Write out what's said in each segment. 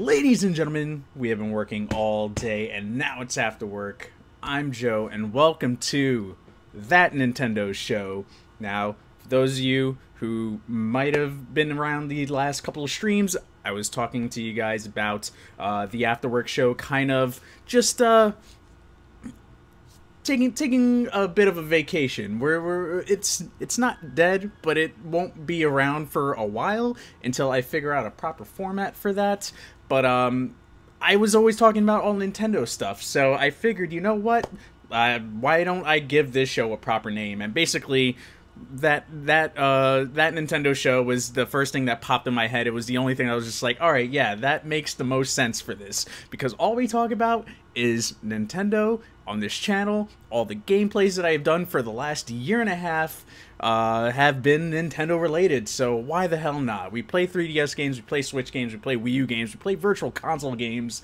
Ladies and gentlemen, we have been working all day and now it's after work. I'm Joe and welcome to That Nintendo Show. Now, for those of you who might have been around the last couple of streams, I was talking to you guys about the Afterwork show, kind of just taking a bit of a vacation. It's not dead, but it won't be around for a while until I figure out a proper format for that. But I was always talking about all Nintendo stuff, so I figured, you know what? Why don't I give this show a proper name? And basically, that Nintendo show was the first thing that popped in my head. It was the only thing I was just like, all right, yeah, that makes the most sense for this, because all we talk about is Nintendo on this channel. All the gameplays that I've done for the last year and a half have been Nintendo related, so why the hell not? We play 3DS games, we play Switch games, we play Wii U games, we play Virtual Console games,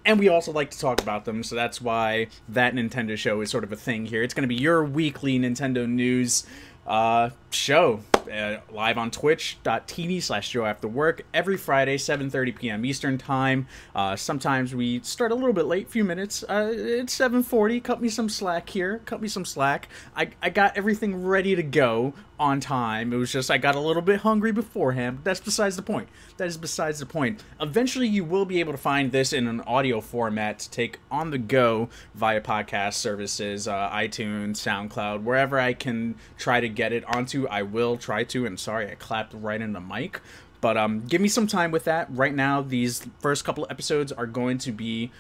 and we also like to talk about them, so that's why That Nintendo Show is sort of a thing here. It's going to be your weekly Nintendo news show, live on twitch.tv/JoAfterWork every Friday, 7:30 p.m. Eastern Time. Sometimes we start a little bit late, few minutes. It's 7:40. Cut me some slack here. Cut me some slack. I got everything ready to go on time. It was just I got a little bit hungry beforehand. But that's besides the point. That is besides the point. Eventually, you will be able to find this in an audio format to take on the go via podcast services, iTunes, SoundCloud, wherever I can try to get it onto. I will try to. And sorry, I clapped right in the mic. But give me some time with that. Right now, these first couple episodes are going to be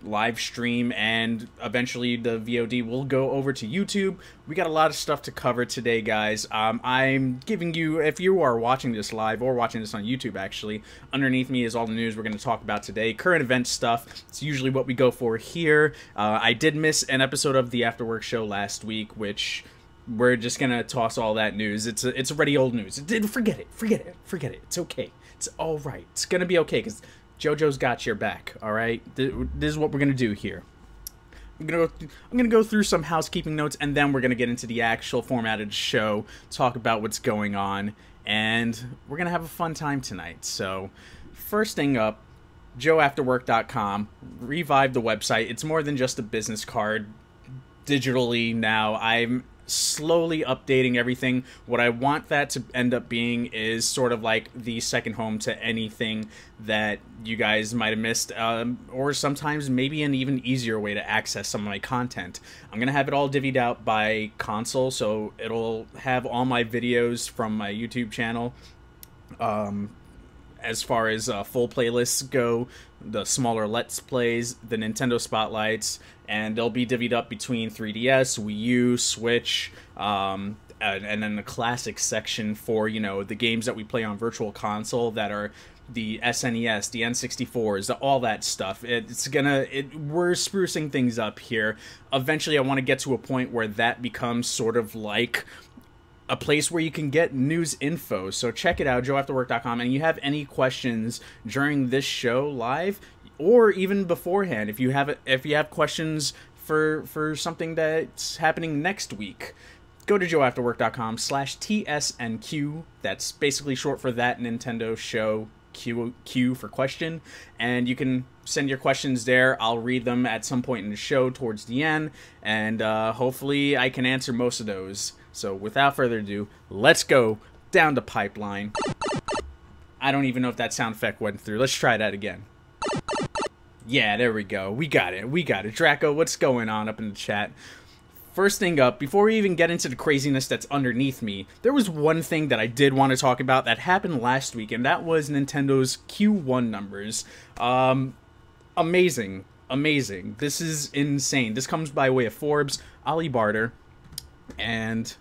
live stream, and eventually the VOD will go over to YouTube. We got a lot of stuff to cover today, guys. I'm giving you, if you are watching this live or watching this on YouTube, actually, underneath me is all the news we're going to talk about today. Current event stuff. It's usually what we go for here. I did miss an episode of the Afterwork show last week, which we're just gonna toss all that news. It's already old news. Forget it. It's okay. It's all right. It's gonna be okay because JoJo's got your back. All right. This is what we're gonna do here. I'm gonna go through some housekeeping notes, and then we're gonna get into the actual formatted show, talk about what's going on, and we're gonna have a fun time tonight. So, first thing up, JoAfterWork.com. Revive the website. It's more than just a business card. Digitally now, I'm slowly updating everything. What I want that to end up being is sort of like the second home to anything that you guys might have missed, or sometimes maybe an even easier way to access some of my content. I'm gonna have it all divvied out by console, so it'll have all my videos from my YouTube channel, as far as full playlists go, the smaller Let's Plays, the Nintendo Spotlights, and they'll be divvied up between 3DS, Wii U, Switch, and then the classics section for, you know, the games that we play on Virtual Console that are the SNES, the N64s, all that stuff. We're sprucing things up here. Eventually, I want to get to a point where that becomes sort of like a place where you can get news info. So check it out, JoAfterWork.com, and you have any questions during this show live, or even beforehand, if you have questions for something that's happening next week, go to JoAfterWork.com/TSNQ. That's basically short for That Nintendo Show, Q for question, and you can send your questions there. I'll read them at some point in the show towards the end, and hopefully I can answer most of those. So without further ado, let's go down the pipeline. I don't even know if that sound effect went through. Let's try that again. Yeah, there we go. We got it. Draco, what's going on up in the chat? First thing up, before we even get into the craziness that's underneath me, there was one thing that I did want to talk about that happened last week, and that was Nintendo's Q1 numbers. Amazing. This is insane. This comes by way of Forbes, Ali Barter, and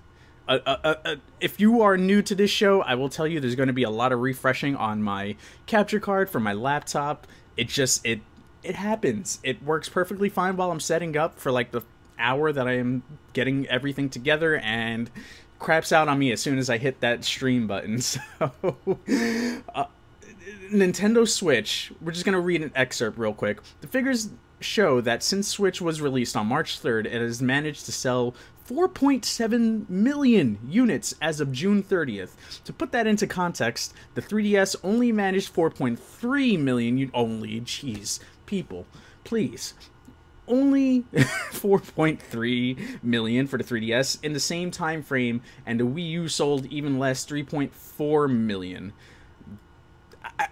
if you are new to this show, I will tell you there's going to be a lot of refreshing on my capture card for my laptop. It happens. It works perfectly fine while I'm setting up for like the hour that I am getting everything together, and craps out on me as soon as I hit that stream button. So Nintendo Switch, we're just going to read an excerpt real quick. The figures show that since Switch was released on March 3rd, it has managed to sell 4.7 million units as of June 30th. To put that into context, the 3DS only managed 4.3 million only, jeez, people, please. Only 4.3 million for the 3DS in the same time frame, and the Wii U sold even less, 3.4 million. I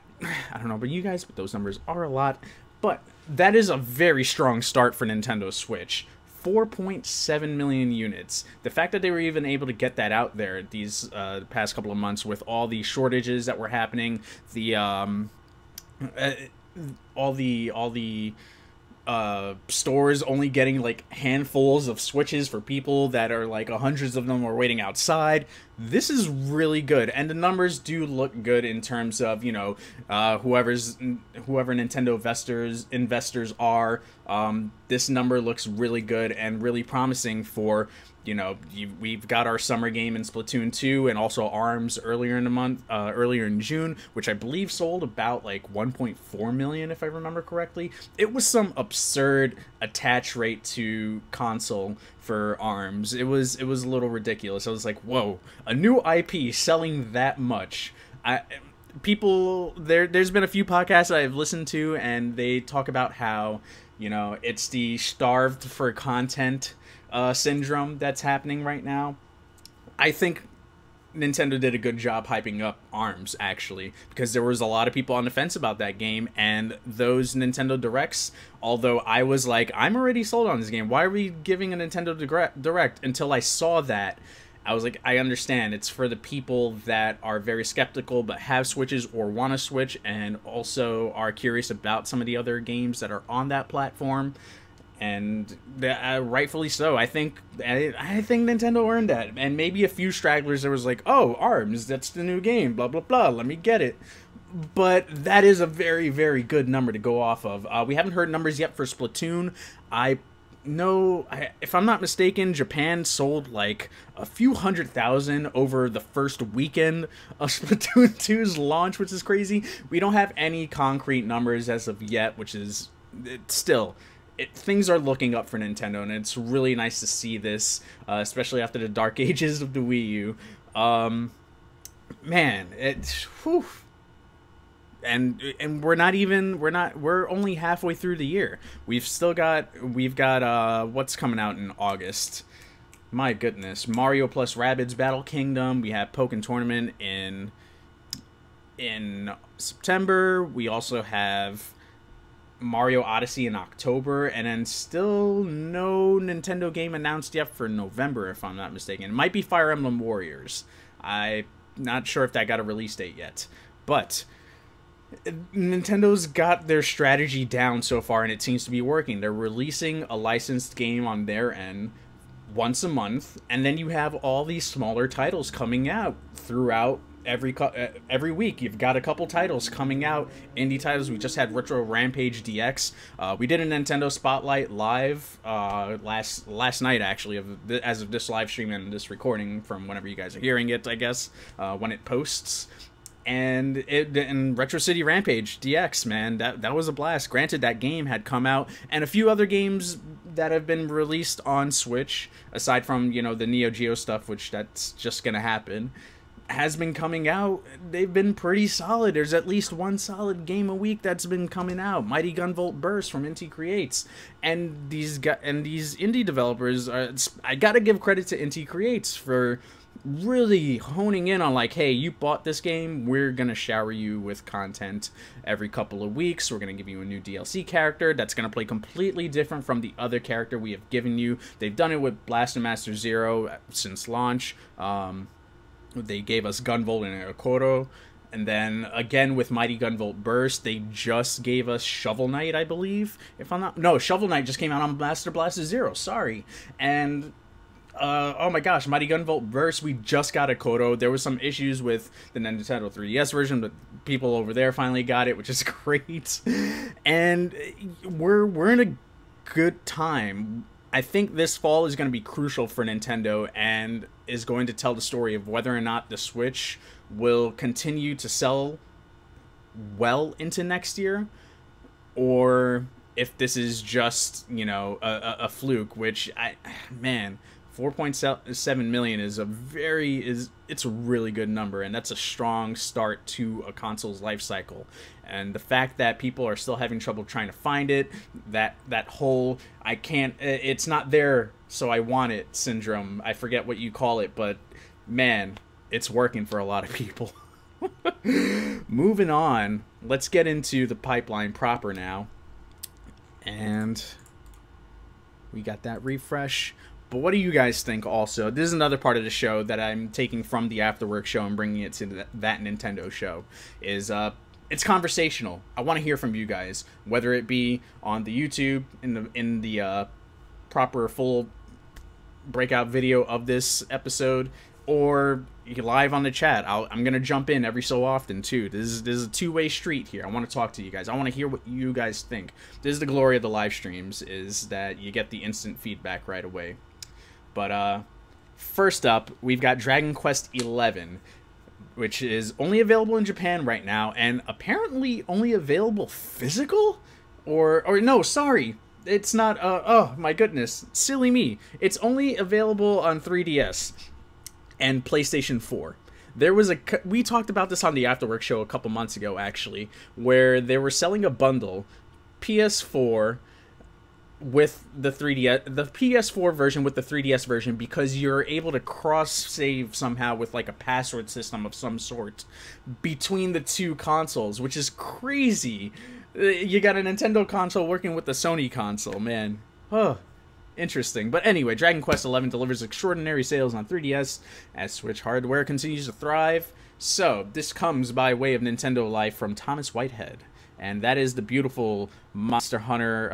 don't know about you guys, but those numbers are a lot. But that is a very strong start for Nintendo Switch. 4.7 million units. The fact that they were even able to get that out there these past couple of months with all the shortages that were happening, the all the stores only getting like handfuls of Switches for people that are like hundreds of them are waiting outside. This is really good, and the numbers do look good in terms of, you know, whoever Nintendo investors are. This number looks really good and really promising for, you know, we've got our summer game in Splatoon 2 and also ARMS earlier in the month, earlier in June, which I believe sold about like 1.4 million if I remember correctly. It was some absurd attach rate to console for ARMS. It was a little ridiculous. I was like, whoa, a new IP selling that much. There's been a few podcasts I've listened to, and they talk about how, you know, it's the starved for content syndrome that's happening right now. I think Nintendo did a good job hyping up ARMS, actually, because there was a lot of people on the fence about that game, and those Nintendo Directs, although I was like, I'm already sold on this game, why are we giving a Nintendo Direct? Until I saw that, I was like, I understand, it's for the people that are very skeptical but have Switches or want to Switch and also are curious about some of the other games that are on that platform. And rightfully so. I think Nintendo earned that. And maybe a few stragglers that was like, oh, ARMS, that's the new game, blah, blah, blah, let me get it. But that is a very, very good number to go off of. We haven't heard numbers yet for Splatoon. If I'm not mistaken, Japan sold like a few 100,000 over the first weekend of Splatoon 2's launch, which is crazy. We don't have any concrete numbers as of yet, which is still... things are looking up for Nintendo, and it's really nice to see this, especially after the dark ages of the Wii U. Man, it's whew. And we're only halfway through the year. We've got what's coming out in August. My goodness, Mario plus Rabbids Battle Kingdom. We have Pokken Tournament in September. We also have Mario Odyssey in October, and then still no Nintendo game announced yet for November, if I'm not mistaken. It might be Fire Emblem Warriors. I'm not sure if that got a release date yet. But Nintendo's got their strategy down so far, and it seems to be working. They're releasing a licensed game on their end once a month, and then you have all these smaller titles coming out throughout every week. You've got a couple titles coming out, indie titles. We just had Retro Rampage DX. We did a Nintendo Spotlight live last night, actually, as of this live stream and this recording from whenever you guys are hearing it, I guess, when it posts. And Retro City Rampage DX, man, that was a blast. Granted, that game had come out, and a few other games that have been released on Switch, aside from, you know, the NeoGeo stuff, which that's just gonna happen, has been coming out. They've been pretty solid. There's at least one solid game a week that's been coming out. Mighty Gunvolt Burst from Inti Creates, and these indie developers. I gotta give credit to Inti Creates for really honing in on, like, hey, you bought this game, we're gonna shower you with content every couple of weeks. We're gonna give you a new DLC character that's gonna play completely different from the other character we have given you. They've done it with Blaster Master Zero since launch. They gave us Gunvolt and Aero, and then again with Mighty Gunvolt Burst, they just gave us Shovel Knight, I believe. Shovel Knight just came out on Master Blaster Zero. Sorry, and oh my gosh, Mighty Gunvolt Burst, we just got a Kodo. There was some issues with the Nintendo 3DS version, but people over there finally got it, which is great. And we're in a good time. I think this fall is going to be crucial for Nintendo and is going to tell the story of whether or not the Switch will continue to sell well into next year, or if this is just, you know, a fluke, which, man, 4.7 million is it's a really good number, and that's a strong start to a console's life cycle. And the fact that people are still having trouble trying to find it, that whole it's not there, so I want it syndrome, I forget what you call it, but man, it's working for a lot of people. Moving on, let's get into the pipeline proper now. And we got that refresh. But what do you guys think also? This is another part of the show that I'm taking from the Afterwork show and bringing it to that Nintendo show. It's conversational. I want to hear from you guys, whether it be on the YouTube, in the proper full breakout video of this episode, or live on the chat. I'm going to jump in every so often, too. This is a two-way street here. I want to talk to you guys. I want to hear what you guys think. This is the glory of the live streams, is that you get the instant feedback right away. But first up, we've got Dragon Quest XI, which is only available in Japan right now, and apparently only available physical? Or no, sorry. It's not, oh my goodness, silly me. It's only available on 3DS. And PlayStation 4. We talked about this on the Afterwork show a couple months ago, actually, where they were selling a bundle, PS4 with the 3DS, the PS4 version with the 3DS version, because you're able to cross-save somehow with like a password system of some sort between the two consoles, which is crazy. You got a Nintendo console working with the Sony console, man. Huh. Interesting. But anyway, Dragon Quest XI delivers extraordinary sales on 3DS as Switch hardware continues to thrive. So, this comes by way of Nintendo Life from Thomas Whitehead. And that is the beautiful Monster Hunter,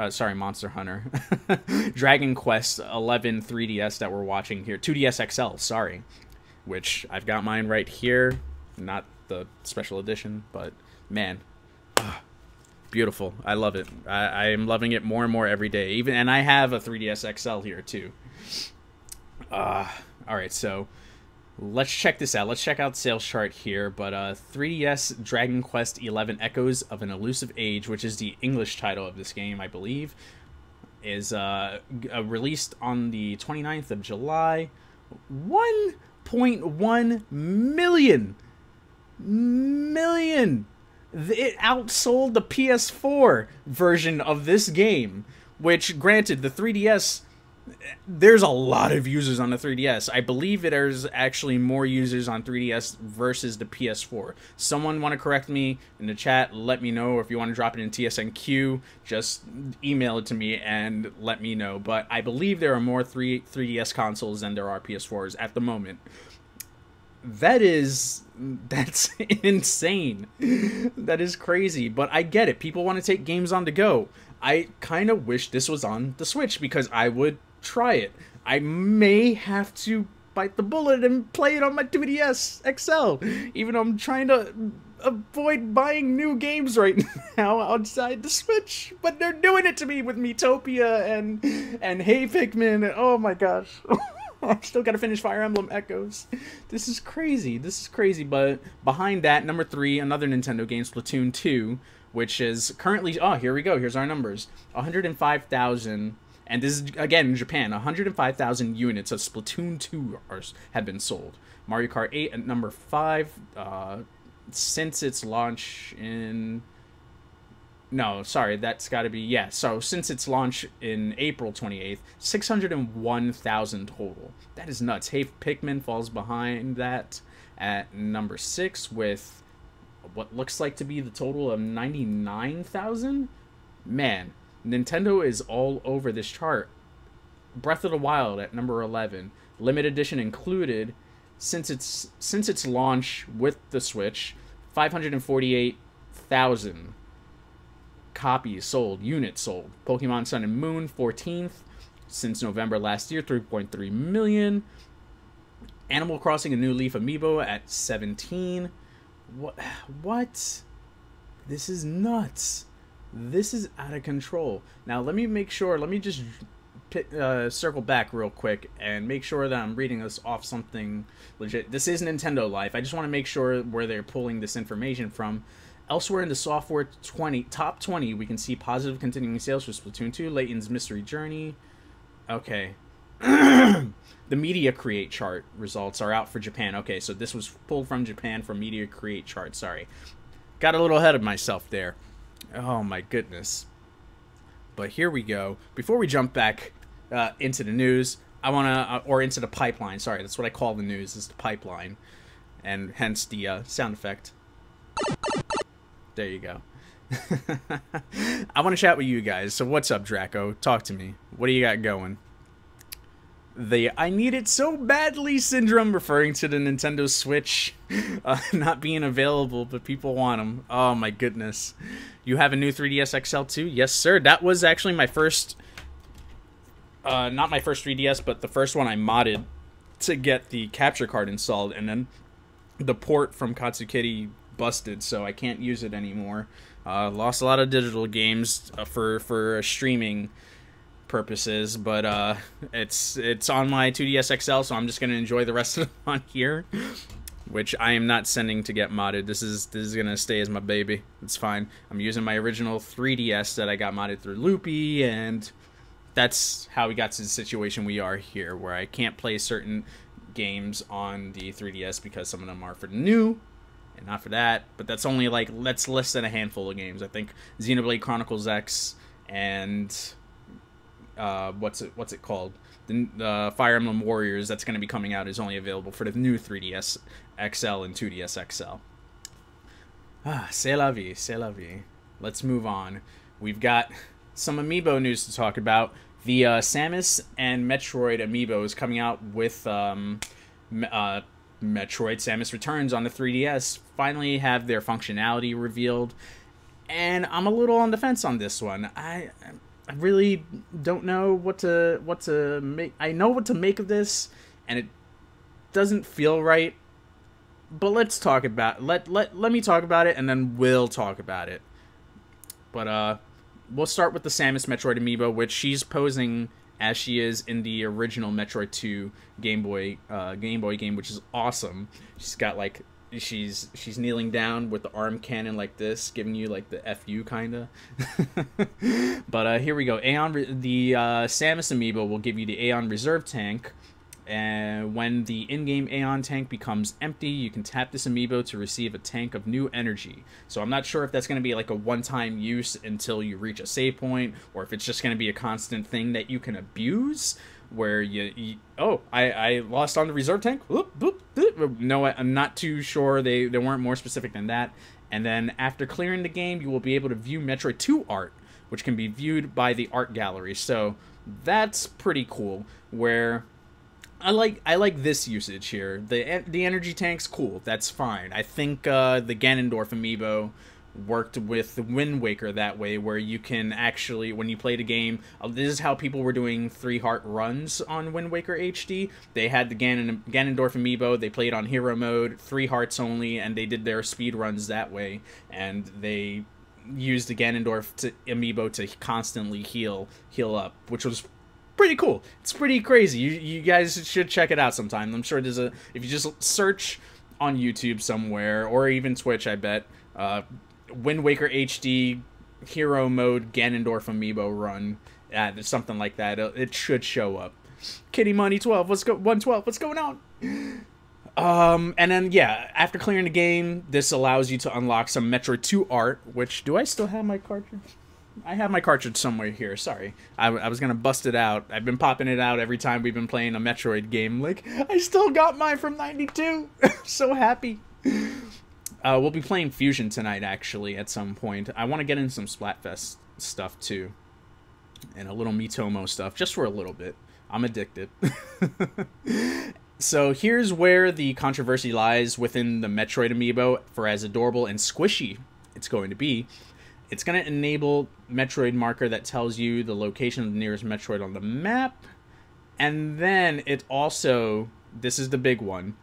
Dragon Quest XI 3DS that we're watching here. 2DS XL, sorry. Which, I've got mine right here. Not the special edition, but man. Beautiful. I love it. I am loving it more and more every day. And I have a 3DS XL here too. Alright, so let's check this out. Let's check out the sales chart here. But 3DS Dragon Quest XI Echoes of an Elusive Age, which is the English title of this game, I believe, is released on the 29th of July. 1.1 million! It outsold the PS4 version of this game, which, granted, the 3DS, there's a lot of users on the 3DS. I believe there's actually more users on 3DS versus the PS4. Someone want to correct me in the chat, let me know, or if you want to drop it in TSNQ, just email it to me and let me know. But I believe there are more 3DS consoles than there are PS4s at the moment. That's insane. That is crazy, but I get it. People want to take games on the go. I kind of wish this was on the Switch because I would try it. I may have to bite the bullet and play it on my 2DS XL, even though I'm trying to avoid buying new games right now outside the Switch, but they're doing it to me with Miitopia and Hey Pikmin, and oh my gosh. I still gotta finish Fire Emblem Echoes. This is crazy. This is crazy. But behind that, number 3, another Nintendo game, Splatoon 2, which is currently... Oh, here we go. Here's our numbers. 105,000... And this is, again, in Japan. 105,000 units of Splatoon 2 have been sold. Mario Kart 8 at number 5. Since its launch in... No, sorry, that's got to be... Yeah, so since its launch in April 28th, 601,000 total. That is nuts. Hey Pikmin falls behind that at number 6 with what looks like to be the total of 99,000? Man, Nintendo is all over this chart. Breath of the Wild at number 11. Limited edition included since its launch with the Switch, 548,000 copies sold, units sold. Pokemon Sun and Moon, 14th. Since November last year, 3.3 million. Animal Crossing: A New Leaf Amiibo at 17. What? This is nuts. This is out of control. Now, let me make sure, let me just circle back real quick and make sure that I'm reading this off something legit. This is Nintendo Life. I just want to make sure where they're pulling this information from. Elsewhere in the software top 20, we can see positive continuing sales for Splatoon 2, Layton's Mystery Journey. Okay. The Media Create chart results are out for Japan. Okay, so this was pulled from Japan from Media Create chart. Sorry. Got a little ahead of myself there. Oh my goodness. But here we go. Before we jump back into the news, I want to, or into the pipeline. Sorry, that's what I call the news, is the pipeline. And hence the sound effect. There you go. I want to chat with you guys. So what's up, Draco? Talk to me. What do you got going? The I need it so badly syndrome, referring to the Nintendo Switch not being available, but people want them. Oh my goodness. You have a new 3DS XL too? Yes, sir. That was actually my first, not my first 3DS, but the first one I modded to get the capture card installed, and then the port from Katsukity busted, so I can't use it anymore. Lost a lot of digital games for streaming purposes, but it's on my 2DS XL, so I'm just gonna enjoy the rest of it on here, which I am not sending to get modded. This is gonna stay as my baby. It's fine. I'm using my original 3DS that I got modded through Loopy, and that's how we got to the situation we are here, where I can't play certain games on the 3DS because some of them are for the new and not for that. But that's only like, that's less than a handful of games. I think Xenoblade Chronicles X and what's it called? The Fire Emblem Warriors that's going to be coming out is only available for the new 3DS XL and 2DS XL. Ah, c'est la vie, c'est la vie. Let's move on. We've got some Amiibo news to talk about. The Samus and Metroid Amiibo is coming out with Metroid Samus Returns on the 3DS. Finally have their functionality revealed, and I'm a little on the fence on this one. I really don't know what to make. I know what to make of this, and it doesn't feel right. But let's talk about let me talk about it, and then we'll talk about it. But we'll start with the Samus Metroid Amiibo, which she's posing as she is in the original Metroid 2 Game Boy game, which is awesome. She's got like she's kneeling down with the arm cannon like this, giving you like the FU kinda. But here we go. The Samus Amiibo will give you the Aeon Reserve tank, and when the in-game Aeon tank becomes empty, you can tap this Amiibo to receive a tank of new energy. So I'm not sure if that's going to be like a one-time use until you reach a save point, or if it's just going to be a constant thing that you can abuse, where I lost on the reserve tank. Whoop, whoop, whoop. No, I'm not too sure. They weren't more specific than that. And then after clearing the game, you will be able to view Metroid 2 art, which can be viewed by the art gallery. So that's pretty cool, where I like this usage here. The energy tank's cool. That's fine. I think the Ganondorf Amiibo worked with Wind Waker that way, where you can actually, when you play the game, this is how people were doing 3-heart runs on Wind Waker HD. They had the Ganondorf Amiibo, they played on hero mode, 3 hearts only, and they did their speed runs that way, and they used the Ganondorf Amiibo to constantly heal up, which was pretty cool. It's pretty crazy. You guys should check it out sometime. I'm sure there's if you just search on YouTube somewhere, or even Twitch, I bet, Wind Waker HD hero mode Ganondorf Amiibo run, something like that. It should show up. Kitty Money 12, 112, what's going on? And then yeah, after clearing the game, this allows you to unlock some Metroid 2 art. Which, do I still have my cartridge? I have my cartridge somewhere here. Sorry, I was gonna bust it out. I've been popping it out every time we've been playing a Metroid game. Like, I still got mine from '92. So happy. We'll be playing Fusion tonight, actually, at some point. I want to get in some Splatfest stuff too, and a little Miitomo stuff, just for a little bit. I'm addicted. So here's where the controversy lies within the Metroid Amiibo for as adorable and squishy it's going to be. It's going to enable Metroid marker that tells you the location of the nearest Metroid on the map. And then it also, this is the big one,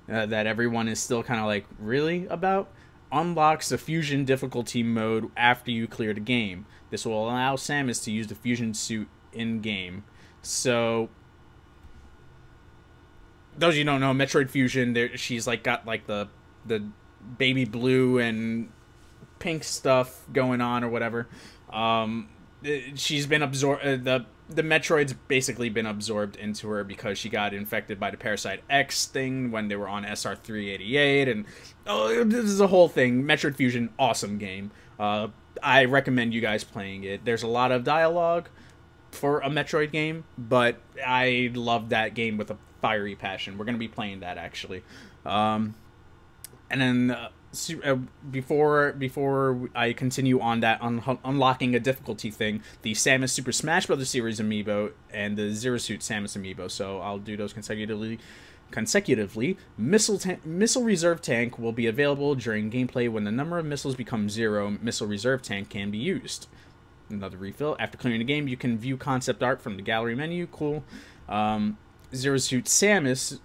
that everyone is still kind of like, really about? Unlocks the Fusion difficulty mode after you clear the game. This will allow Samus to use the Fusion suit in-game. So, those of you who don't know, Metroid Fusion, she's like got like the baby blue and pink stuff going on or whatever. She's been absorbed. The the Metroid's basically been absorbed into her because she got infected by the Parasite X thing when they were on SR388, and this is a whole thing. Metroid Fusion, awesome game. I recommend you guys playing it. There's a lot of dialogue for a Metroid game, but I love that game with a fiery passion. We're going to be playing that, actually. And then before I continue on that unlocking a difficulty thing, the Samus Super Smash Bros. Series Amiibo and the Zero Suit Samus Amiibo, so I'll do those consecutively. Missile Reserve Tank will be available during gameplay. When the number of missiles becomes 0, Missile Reserve Tank can be used. Another refill. After clearing the game, you can view concept art from the gallery menu. Cool. Zero Suit Samus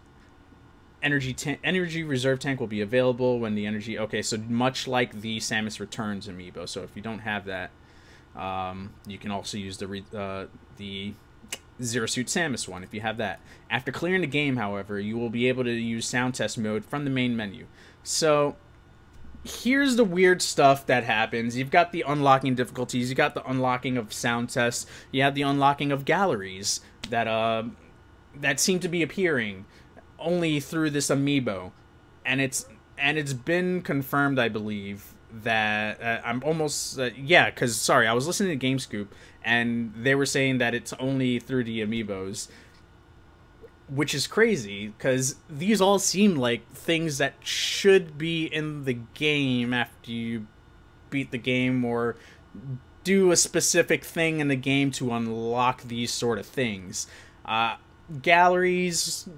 Energy Reserve Tank will be available when the energy... Okay, so much like the Samus Returns Amiibo. So if you don't have that, you can also use the Zero Suit Samus one if you have that. After clearing the game, however, you will be able to use sound test mode from the main menu. So here's the weird stuff that happens. You've got the unlocking difficulties, you got the unlocking of sound tests, you have the unlocking of galleries that seem to be appearing only through this Amiibo, and it's been confirmed, I believe, that I'm almost yeah, because sorry, I was listening to GameScoop and they were saying that it's only through the Amiibos, which is crazy because these all seem like things that should be in the game after you beat the game or do a specific thing in the game to unlock these sort of things. Galleries,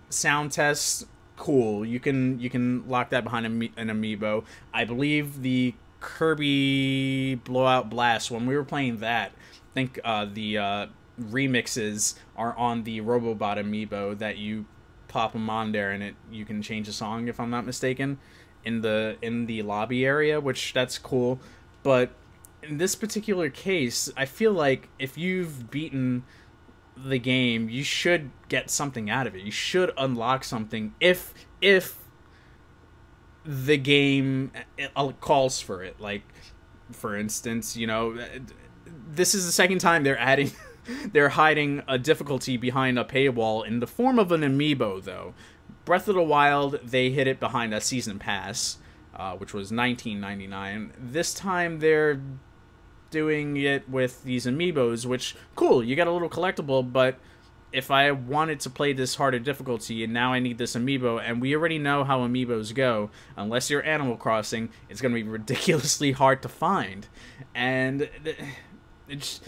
sound tests, cool. You can lock that behind an Amiibo. I believe the Kirby Blowout Blast, when we were playing that, I think the remixes are on the Robobot Amiibo that you pop them on there and you can change the song, if I'm not mistaken, in the lobby area, which that's cool. But in this particular case, I feel like if you've beaten the game, you should get something out of it. You should unlock something if the game calls for it. Like, for instance, you know, this is the second time they're hiding a difficulty behind a paywall in the form of an Amiibo, though. Breath of the Wild, they hid it behind a season pass, which was $19.99. This time they're doing it with these Amiibos, which, cool, you got a little collectible, but if I wanted to play this harder difficulty and now I need this Amiibo, and we already know how Amiibos go, unless you're Animal Crossing, it's going to be ridiculously hard to find. And it's...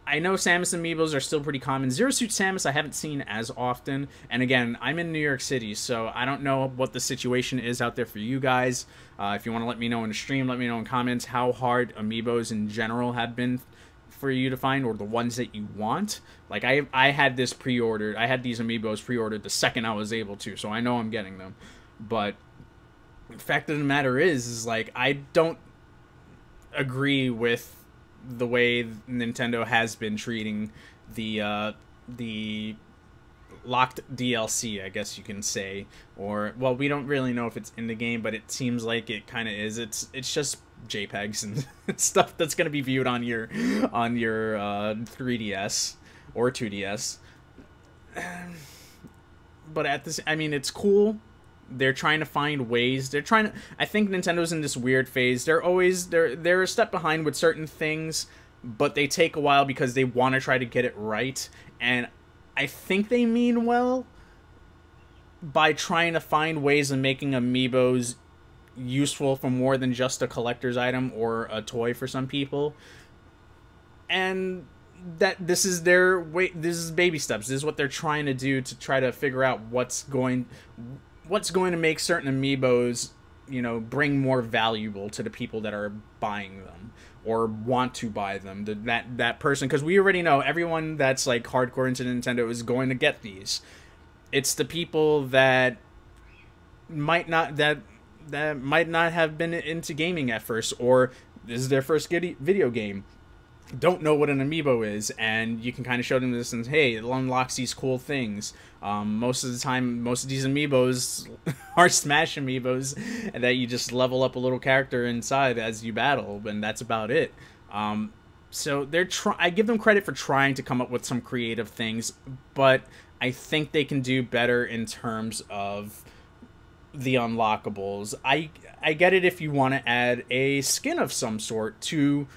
I know Samus Amiibos are still pretty common. Zero Suit Samus I haven't seen as often. And again, I'm in New York City, so I don't know what the situation is out there for you guys. If you want to let me know in the stream, let me know in comments how hard Amiibos in general have been for you to find, or the ones that you want. Like, I had this pre-ordered. I had these Amiibos pre-ordered the second I was able to, so I know I'm getting them. But the fact of the matter is like, I don't agree with the way Nintendo has been treating the locked DLC, I guess you can say. Or, well, we don't really know if it's in the game, but it seems like it kind of is. It's just JPEGs and stuff that's going to be viewed on your 3DS or 2DS. But at this, I mean, it's cool. They're trying to find ways. I think Nintendo's in this weird phase. They're a step behind with certain things, but they take a while because they want to try to get it right. And I think they mean well by trying to find ways of making Amiibos useful for more than just a collector's item or a toy for some people. And that this is their way. This is baby steps. This is what they're trying to do to try to figure out what's going to make certain Amiibos, you know, bring more valuable to the people that are buying them or want to buy them. That person, because we already know everyone that's like hardcore into Nintendo is going to get these. It's the people that might not have been into gaming at first, or this is their first video game, don't know what an Amiibo is, and you can kind of show them this and, hey, it unlocks these cool things. Most of the time, most of these Amiibos are Smash Amiibos that you just level up a little character inside as you battle, and that's about it. So I give them credit for trying to come up with some creative things, but I think they can do better in terms of the unlockables. I get it if you want to add a skin of some sort to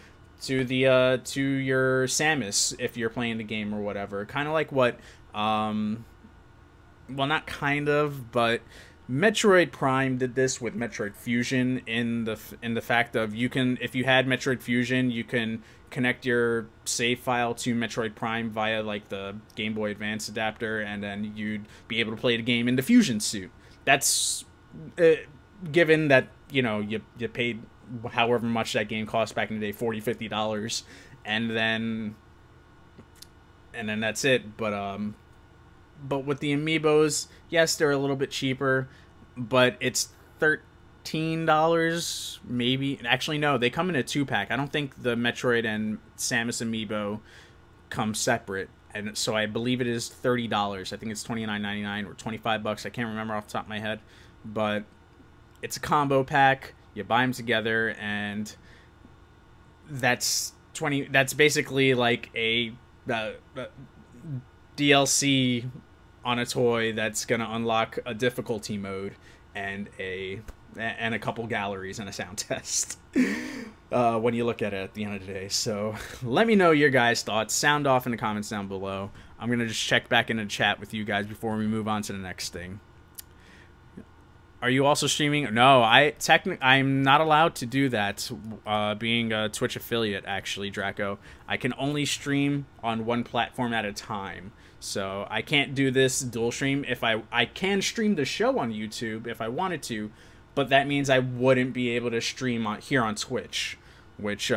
your Samus if you're playing the game or whatever. Kind of like what well, not kind of, but Metroid Prime did this with Metroid Fusion in the fact of if you had Metroid Fusion, you can connect your save file to Metroid Prime via like the Game Boy Advance adapter, and then you'd be able to play the game in the Fusion suit. That's given that you paid however much that game cost back in the day, $40-$50, and then that's it. But with the Amiibos, yes, they're a little bit cheaper, but it's $13 maybe. Actually, no, they come in a 2-pack. I don't think the Metroid and Samus Amiibo come separate, and so I believe it is $30. I think it's $29.99 or $25. I can't remember off the top of my head, but it's a combo pack. You buy them together, and that's basically like a DLC on a toy that's gonna unlock a difficulty mode and a couple galleries and a sound test when you look at it at the end of the day. So let me know your guys' thoughts. Sound off in the comments down below. I'm gonna just check back in the chat with you guys before we move on to the next thing. Are you also streaming? No, I'm not allowed to do that. Being a Twitch affiliate, actually, Draco, I can only stream on one platform at a time. So I can't do this dual stream. If I can stream the show on YouTube if I wanted to, but that means I wouldn't be able to stream here on Twitch, which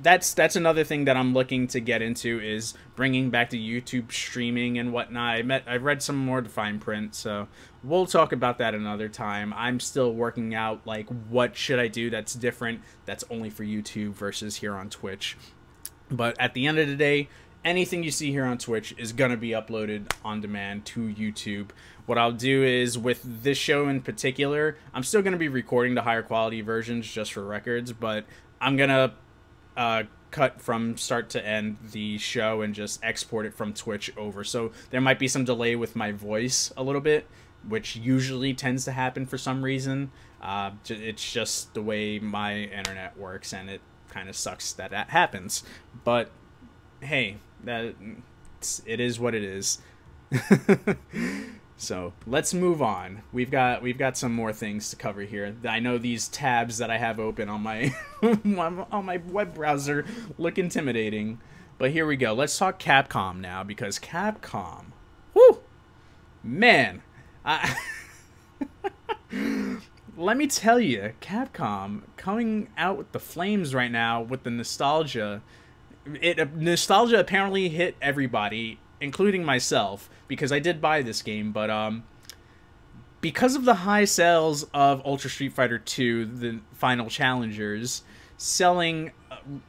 that's another thing that I'm looking to get into, is bringing back to YouTube streaming and whatnot. I read some more to fine print, so we'll talk about that another time. I'm still working out like what should I do that's different, that's only for YouTube versus here on Twitch. But at the end of the day, anything you see here on Twitch is going to be uploaded on demand to YouTube. What I'll do is, with this show in particular, I'm still going to be recording the higher quality versions just for records, but I'm going to cut from start to end the show and just export it from Twitch over. So there might be some delay with my voice a little bit, which usually tends to happen for some reason. It's just the way my internet works, and it kind of sucks that happens. But hey, it is what it is. So let's move on. We've got some more things to cover here. I know these tabs that I have open on my on my web browser look intimidating, but here we go. Let's talk Capcom now, because Capcom, whoo, man, let me tell you, Capcom coming out with the flames right now with the nostalgia. Nostalgia apparently hit everybody, including myself, because I did buy this game, but because of the high sales of Ultra Street Fighter 2, the final challengers, selling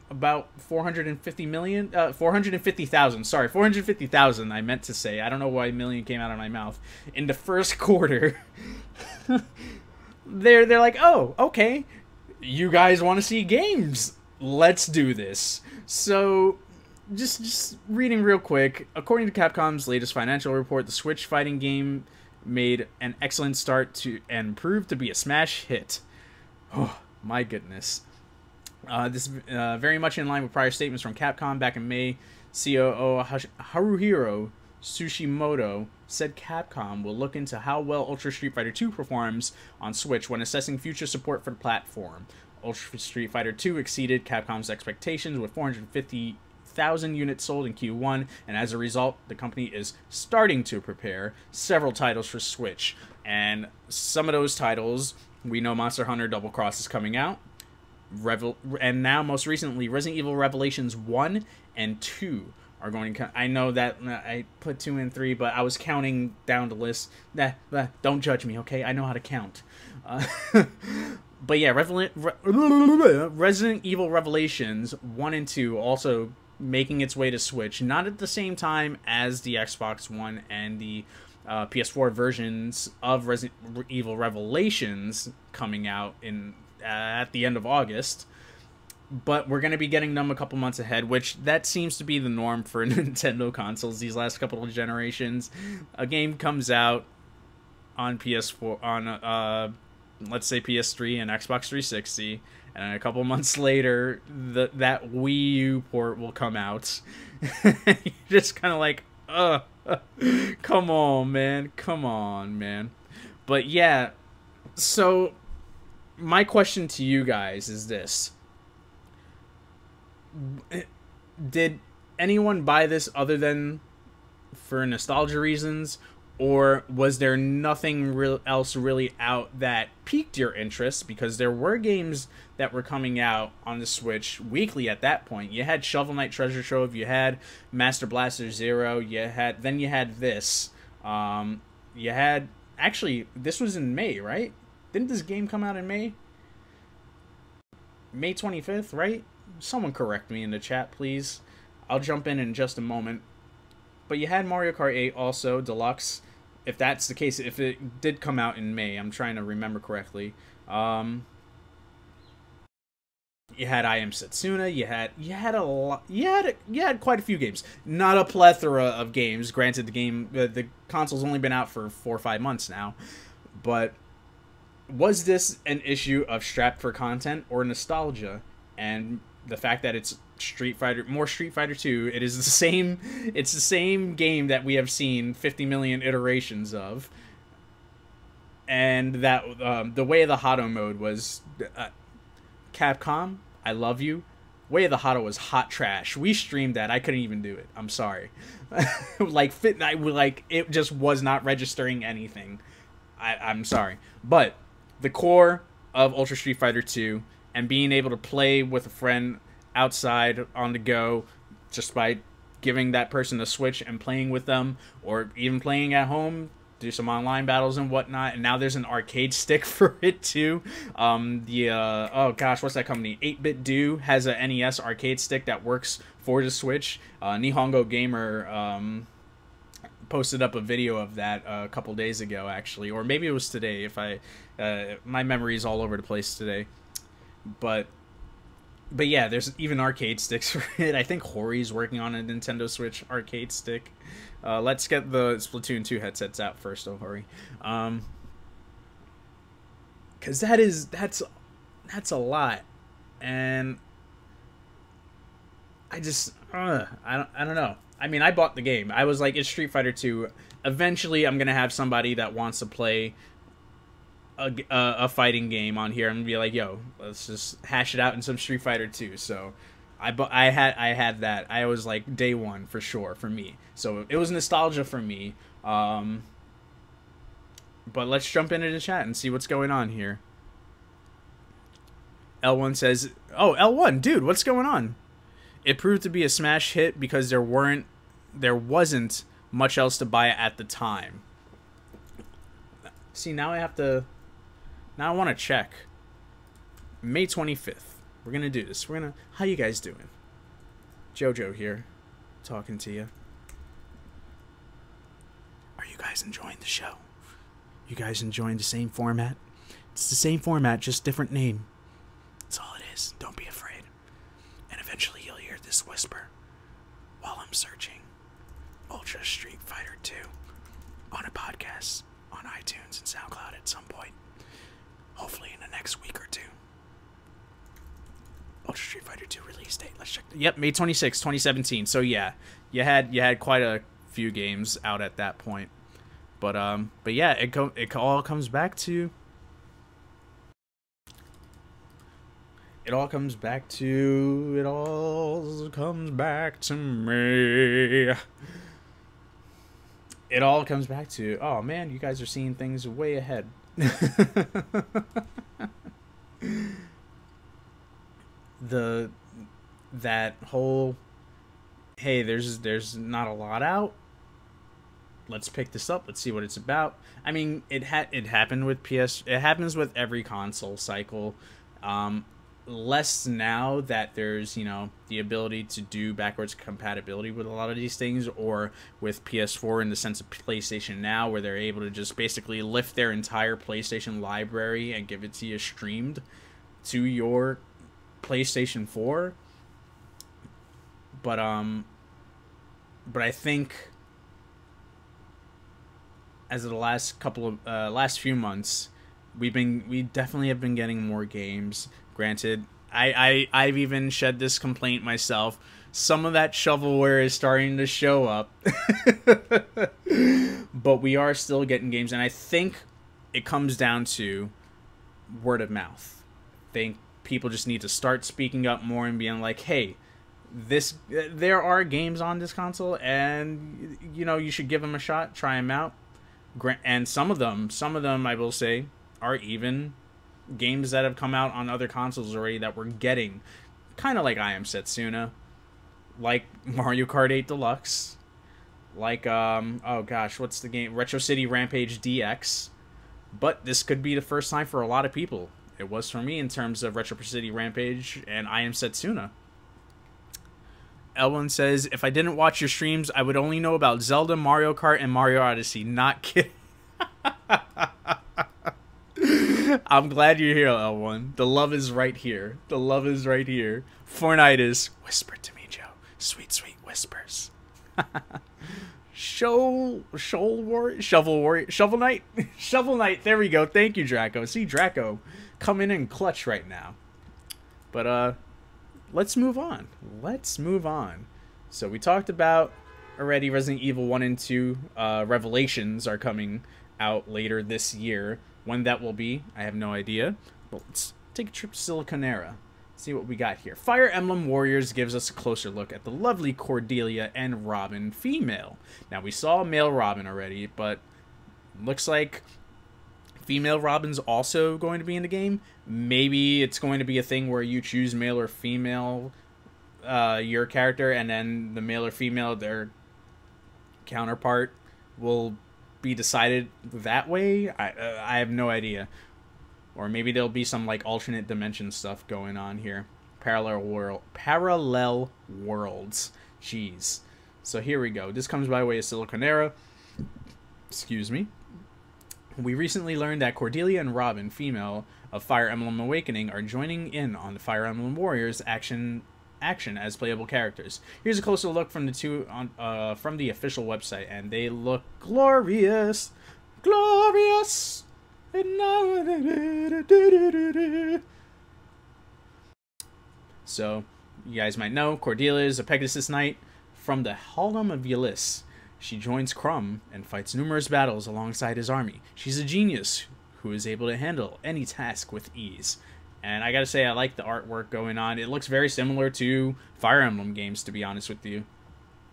about 450,000, I meant to say. I don't know why million came out of my mouth. In the first quarter, they're like, oh, okay, you guys want to see games? Let's do this. So, just reading real quick, according to Capcom's latest financial report, the Switch fighting game made an excellent start to and proved to be a smash hit. Oh, my goodness. This is very much in line with prior statements from Capcom. Back in May, COO Haruhiro Tsushimoto said Capcom will look into how well Ultra Street Fighter 2 performs on Switch when assessing future support for the platform. Ultra Street Fighter 2 exceeded Capcom's expectations with 450,000 units sold in Q1, and as a result, the company is starting to prepare several titles for Switch. And some of those titles, we know Monster Hunter Double Cross is coming out, and now most recently Resident Evil Revelations 1 and 2 are going to come. I know that I put 2 and 3, but I was counting down the list. Don't judge me, okay? I know how to count. But yeah, Resident Evil Revelations 1 and 2 also making its way to Switch, not at the same time as the Xbox One and the PS4 versions of Resident Evil Revelations coming out at the end of August. but we're going to be getting them a couple months ahead, which that seems to be the norm for Nintendo consoles these last couple of generations. A game comes out on PS4, on let's say PS3 and Xbox 360, and a couple months later, that Wii U port will come out. You're just kind of like, come on, man. But yeah, so my question to you guys is this. Did anyone buy this other than for nostalgia reasons, or was there nothing else really out that piqued your interest? Because there were games that were coming out on the Switch weekly at that point. You had Shovel Knight Treasure Trove, you had Master Blaster Zero, you had this. You had, actually, this was in May, right? Didn't this game come out in May? May 25th, right? Someone correct me in the chat, please. I'll jump in just a moment. But you had Mario Kart 8 also, Deluxe. If that's the case, if it did come out in May, I'm trying to remember correctly. You had I Am Setsuna. You had a lot. You had quite a few games. Not a plethora of games. Granted, the console's only been out for 4 or 5 months now. But was this an issue of strapped for content or nostalgia? And the fact that it's Street Fighter 2, it's the same game that we have seen 50 million iterations of. And that the Way of the Hotto mode was Capcom, I love you. Way of the Hotto was hot trash. We streamed that. I couldn't even do it. I'm sorry. It just was not registering anything. I'm sorry. But the core of Ultra Street Fighter 2 and being able to play with a friend outside on the go just by giving that person a Switch and playing with them, or even playing at home, do some online battles and whatnot. And now there's an arcade stick for it too. Oh gosh, what's that company? 8-Bit Do has a NES arcade stick that works for the Switch. Nihongo Gamer posted up a video of that a couple days ago, actually, or maybe it was today. If my memory is all over the place today, but yeah, there's even arcade sticks for it. I think Hori's working on a Nintendo Switch arcade stick. Let's get the Splatoon 2 headsets out first, though, Hori. Because that's a lot, and I don't know. I mean, I bought the game. I was like, it's Street Fighter 2. Eventually, I'm gonna have somebody that wants to play a fighting game on here and be like, yo, let's just hash it out in some Street Fighter 2. So I had that. I was like day one for sure for me. So it was nostalgia for me. But let's jump into the chat and see what's going on here. L1 says, oh, L1, dude, what's going on? It proved to be a smash hit because there wasn't much else to buy at the time. See, now I want to check. May 25th. We're going to do this. How you guys doing? JoJo here, talking to you. Are you guys enjoying the show? You guys enjoying the same format? It's the same format, just different name. That's all it is. Don't be afraid. And eventually you'll hear this whisper while I'm searching Ultra Street Fighter 2 on a podcast on iTunes and SoundCloud at some point. Hopefully in the next week or two. Ultra Street Fighter 2 release date. Let's check. Yep, May 26, 2017. So yeah, you had quite a few games out at that point. But yeah, it all comes back to me. It all comes back to, oh man, you guys are seeing things way ahead. That whole, hey, there's not a lot out, let's pick this up, let's see what it's about. I mean, it happened with it happens with every console cycle. Less now that there's, the ability to do backwards compatibility with a lot of these things, or with PS4 in the sense of PlayStation Now, where they're able to just basically lift their entire PlayStation library and give it to you streamed to your PlayStation 4. But I think as of the last few months, we definitely have been getting more games. Granted, I've even shed this complaint myself. Some of that shovelware is starting to show up. But we are still getting games, and I think it comes down to word of mouth. I think people just need to start speaking up more and being like, hey, there are games on this console, and you should give them a shot, try them out. And some of them I will say are even games that have come out on other consoles already that we're getting, kind of like I Am Setsuna, like Mario Kart 8 Deluxe, like oh gosh, what's the game, Retro City Rampage DX. But this could be the first time for a lot of people. It was for me in terms of Retro City Rampage and I Am Setsuna. Elwin says, if I didn't watch your streams, I would only know about Zelda, Mario Kart, and Mario Odyssey. Not kidding. I'm glad you're here, L1. The love is right here. The love is right here. Fortnite whisper to me, Joe. Sweet, sweet whispers. Shovel Knight. Shovel Knight. There we go. Thank you, Draco. See, Draco coming in clutch right now. But, let's move on. So we talked about already Resident Evil 1 and 2 Revelations are coming out later this year. When that will be, I have no idea. But let's take a trip to Siliconera. See what we got here. Fire Emblem Warriors gives us a closer look at the lovely Cordelia and Robin female. Now, we saw male Robin already, but looks like female Robin's also going to be in the game. Maybe it's going to be a thing where you choose male or female your character, and then the male or female, their counterpart, will be decided that way. I have no idea. Or maybe there'll be some like alternate dimension stuff going on here. Parallel worlds. Jeez. So here we go. This comes by way of Siliconera. Excuse me. We recently learned that Cordelia and Robin, female of Fire Emblem Awakening, are joining in on the Fire Emblem Warriors action as playable characters. Here's a closer look from the two from the official website, and they look glorious. Glorious. So, you guys might know, Cordelia is a Pegasus Knight from the Hallam of Yllis. She joins Crumb and fights numerous battles alongside his army. She's a genius who is able to handle any task with ease. And I gotta say, I like the artwork going on. It looks very similar to Fire Emblem games, to be honest with you.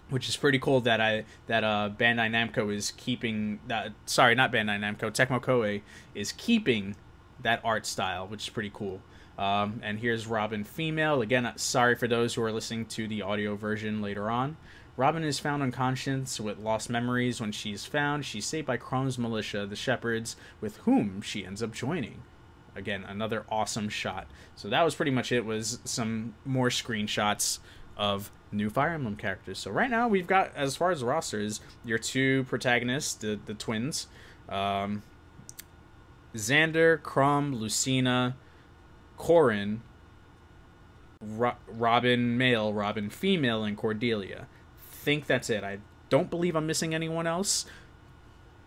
Which is pretty cool that Bandai Namco is keeping that. Sorry, not Bandai Namco. Tecmo Koei is keeping that art style, which is pretty cool. And here's Robin female. Again, sorry for those who are listening to the audio version later on. Robin is found unconscious with lost memories. When she's found, she's saved by Crumb's militia, the Shepherds, with whom she ends up joining. Again, another awesome shot. So that was pretty much it. Was some more screenshots of new Fire Emblem characters. So right now we've got, as far as the roster is, your two protagonists, the twins, Xander, Crumb, Lucina, Corrin, Robin male, Robin female, and Cordelia. Think that's it. I don't believe I'm missing anyone else,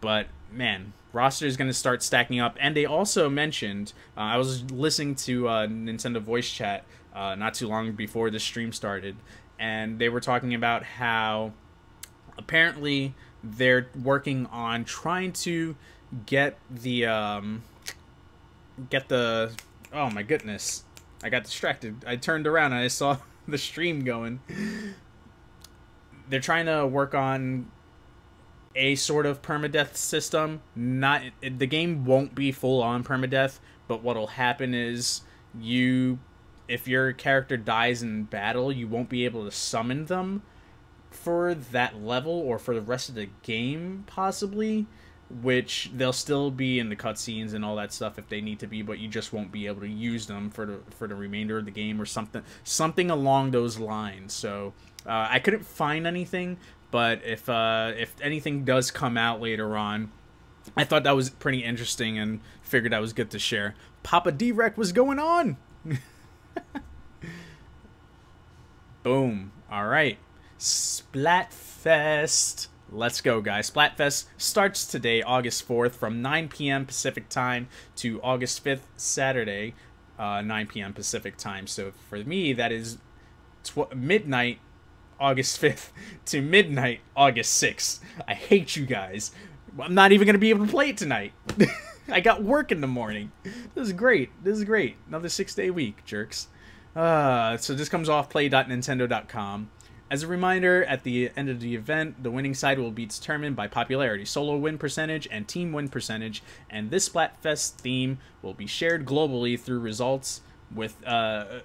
but man, roster is going to start stacking up. And they also mentioned, I was listening to Nintendo Voice Chat not too long before the stream started, and they were talking about how apparently they're working on trying to get the oh my goodness, I got distracted. I turned around and I saw the stream going. They're trying to work on a sort of permadeath system. The game won't be full on permadeath, but what'll happen is if your character dies in battle, you won't be able to summon them for that level or for the rest of the game, possibly, which they'll still be in the cutscenes and all that stuff if they need to be, but you just won't be able to use them for the remainder of the game or something along those lines. So I couldn't find anything, but if anything does come out later on, I thought that was pretty interesting and figured that was good to share. Papa D-Rec was going on. Boom. All right. Splatfest. Let's go, guys. Splatfest starts today, August 4th, from 9 p.m. Pacific time to August 5th, Saturday, 9 p.m. Pacific time. So for me, that is midnight, August 5th to midnight, August 6th. I hate you guys. I'm not even going to be able to play it tonight. I got work in the morning. This is great. This is great. Another 6-day week, jerks. So this comes off play.nintendo.com. As a reminder, at the end of the event, the winning side will be determined by popularity, solo win percentage, and team win percentage, and this Splatfest theme will be shared globally through results, with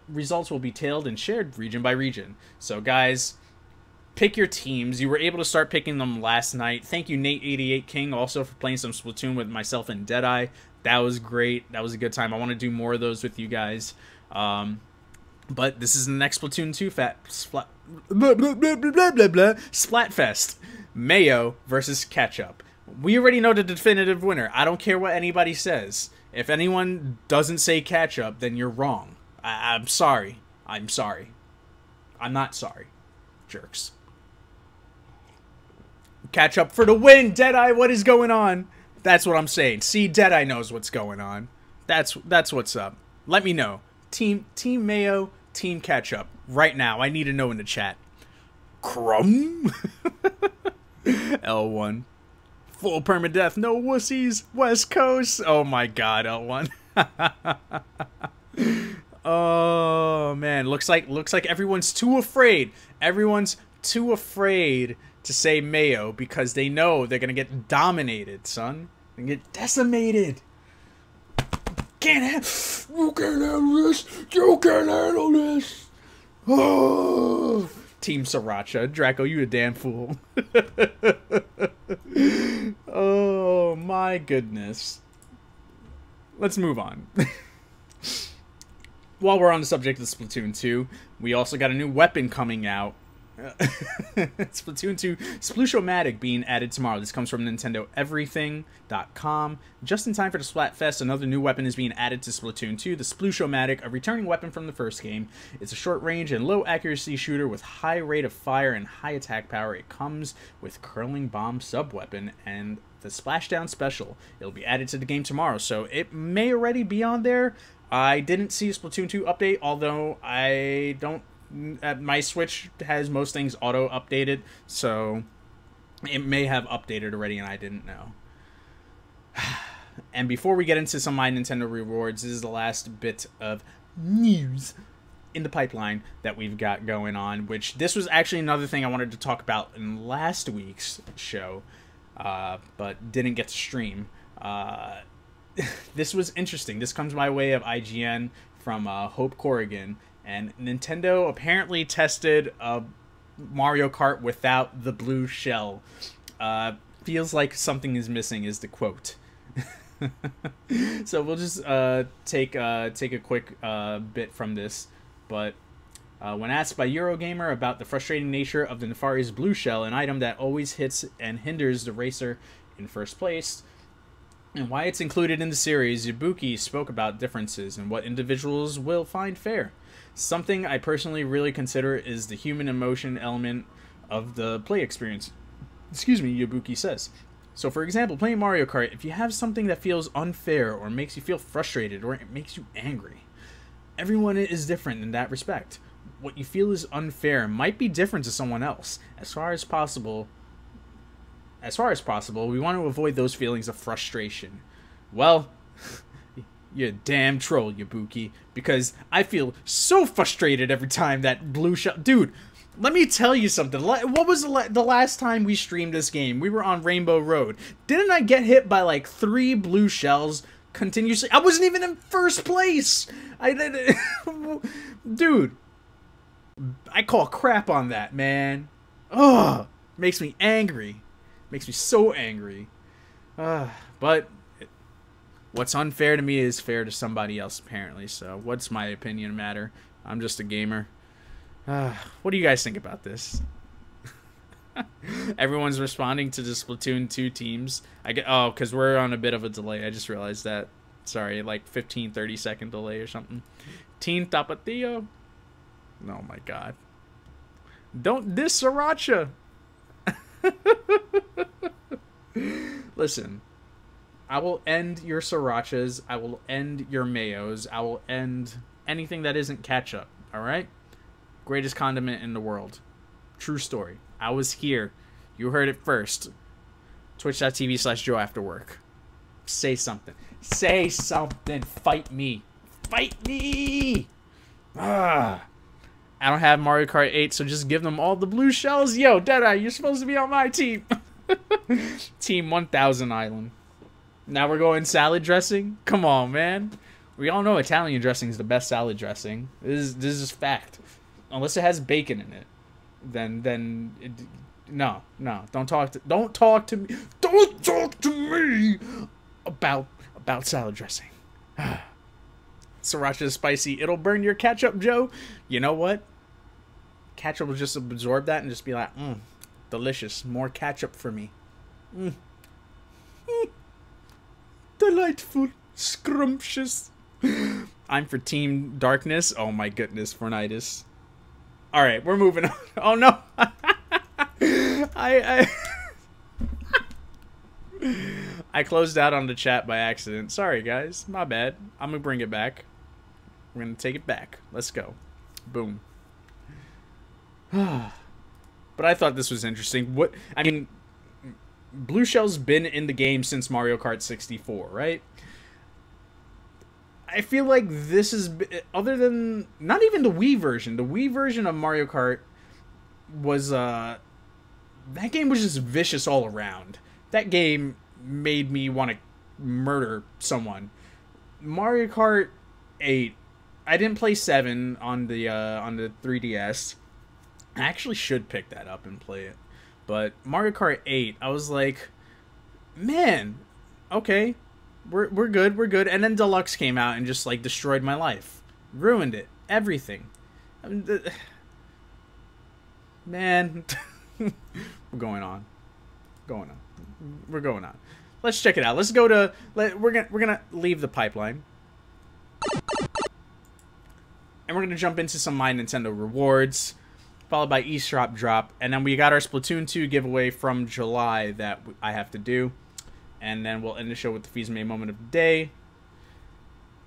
results will be tailed and shared region by region. So guys, pick your teams. You were able to start picking them last night. Thank you, Nate88 King, also for playing some Splatoon with myself and Deadeye. That was great. That was a good time. I want to do more of those with you guys. But this is the next Splatoon 2 Splatfest. Mayo versus Ketchup. We already know the definitive winner. I don't care what anybody says. If anyone doesn't say Ketchup, then you're wrong. I'm sorry. I'm sorry. I'm not sorry. Jerks. Ketchup for the win! Deadeye, what is going on? That's what I'm saying. See, Deadeye knows what's going on. That's what's up. Let me know. Team Mayo, Team Ketchup. Right now, I need to know in the chat. Crumb? L1. Full permadeath, no wussies. West Coast. Oh my god, L1. Oh man, looks like everyone's too afraid. Everyone's too afraid to say Mayo because they know they're gonna get dominated, son. They're gonna get decimated. You can't handle this. You can't handle this. Oh. Team Sriracha. Draco, you a damn fool. Oh, my goodness. Let's move on. While we're on the subject of Splatoon 2, we also got a new weapon coming out. Splatoon 2 Sploosh-O'Matic being added tomorrow. This comes from NintendoEverything.com. Just in time for the Splatfest, another new weapon is being added to Splatoon 2, the Sploosh-O'Matic, a returning weapon from the first game. It's a short-range and low-accuracy shooter with high rate of fire and high attack power. It comes with Curling Bomb sub-weapon and the Splashdown special. It'll be added to the game tomorrow, so it may already be on there. I didn't see a Splatoon 2 update, although I don't... my Switch has most things auto-updated, so it may have updated already and I didn't know. And before we get into some My Nintendo rewards, this is the last bit of news in the pipeline that we've got going on, which this was actually another thing I wanted to talk about in last week's show, but didn't get to stream. This was interesting. This comes by way of IGN from Hope Corrigan. And Nintendo apparently tested Mario Kart without the blue shell. Feels like something is missing is the quote. So we'll just take a quick bit from this. But when asked by Eurogamer about the frustrating nature of the nefarious blue shell, an item that always hits and hinders the racer in first place, and why it's included in the series, Ibuki spoke about differences and what individuals will find fair. Something I personally really consider is the human emotion element of the play experience. Excuse me, Ibuki says. So for example, playing Mario Kart, if you have something that feels unfair or makes you feel frustrated or it makes you angry, everyone is different in that respect. What you feel is unfair might be different to someone else. As far as possible, we want to avoid those feelings of frustration. Well, you're a damn troll, Ibuki, because I feel so frustrated every time that blue shell... Dude, let me tell you something. What was the last time we streamed this game? We were on Rainbow Road. Didn't I get hit by like 3 blue shells continuously? I wasn't even in first place! Dude, I call crap on that, man. Ugh, makes me angry. Makes me so angry. But... what's unfair to me is fair to somebody else, apparently. So, what's my opinion matter? I'm just a gamer. What do you guys think about this? Everyone's responding to the Splatoon 2 teams. Oh, because we're on a bit of a delay. I just realized that. Sorry, like 15-30 second delay or something. Team Tapatio. Oh my god. Don't diss Sriracha. Listen, I will end your Srirachas. I will end your Mayos. I will end anything that isn't ketchup. All right? Greatest condiment in the world. True story. I was here. You heard it first. Twitch.tv/JoAfterWork. Say something. Say something. Fight me. Fight me! I don't have Mario Kart 8, so just give them all the blue shells. Yo, Deadeye, you're supposed to be on my team. Team 1000 Island. Now we're going salad dressing? Come on, man. We all know Italian dressing is the best salad dressing. This is fact. Unless it has bacon in it. Then it, no. Don't talk to me. Don't talk to me about salad dressing. Sriracha is spicy. It'll burn your ketchup, Joe. You know what? Ketchup will just absorb that and just be like, delicious. More ketchup for me. Delightful. Scrumptious. I'm for Team Darkness. Oh my goodness, Fornitis. Alright, we're moving on. Oh no. I closed out on the chat by accident. Sorry, guys. My bad. I'm going to bring it back. We're going to take it back. Let's go. Boom. But I thought this was interesting. Blue Shell's been in the game since Mario Kart 64, right? I feel like this is, other than, not even the Wii version. The Wii version of Mario Kart was, that game was just vicious all around. That game made me want to murder someone. Mario Kart 8, I didn't play 7 on the 3DS. I actually should pick that up and play it. But Mario Kart 8, I was like, man, okay, we're good. And then Deluxe came out and just like destroyed my life, ruined it, everything. Man, we're going on. Let's check it out. Let's go to. We're gonna leave the pipeline, and we're gonna jump into some My Nintendo rewards, followed by eShop drop, and then we got our Splatoon 2 giveaway from July that I have to do, and then we'll end the show with the Fizme moment of the day,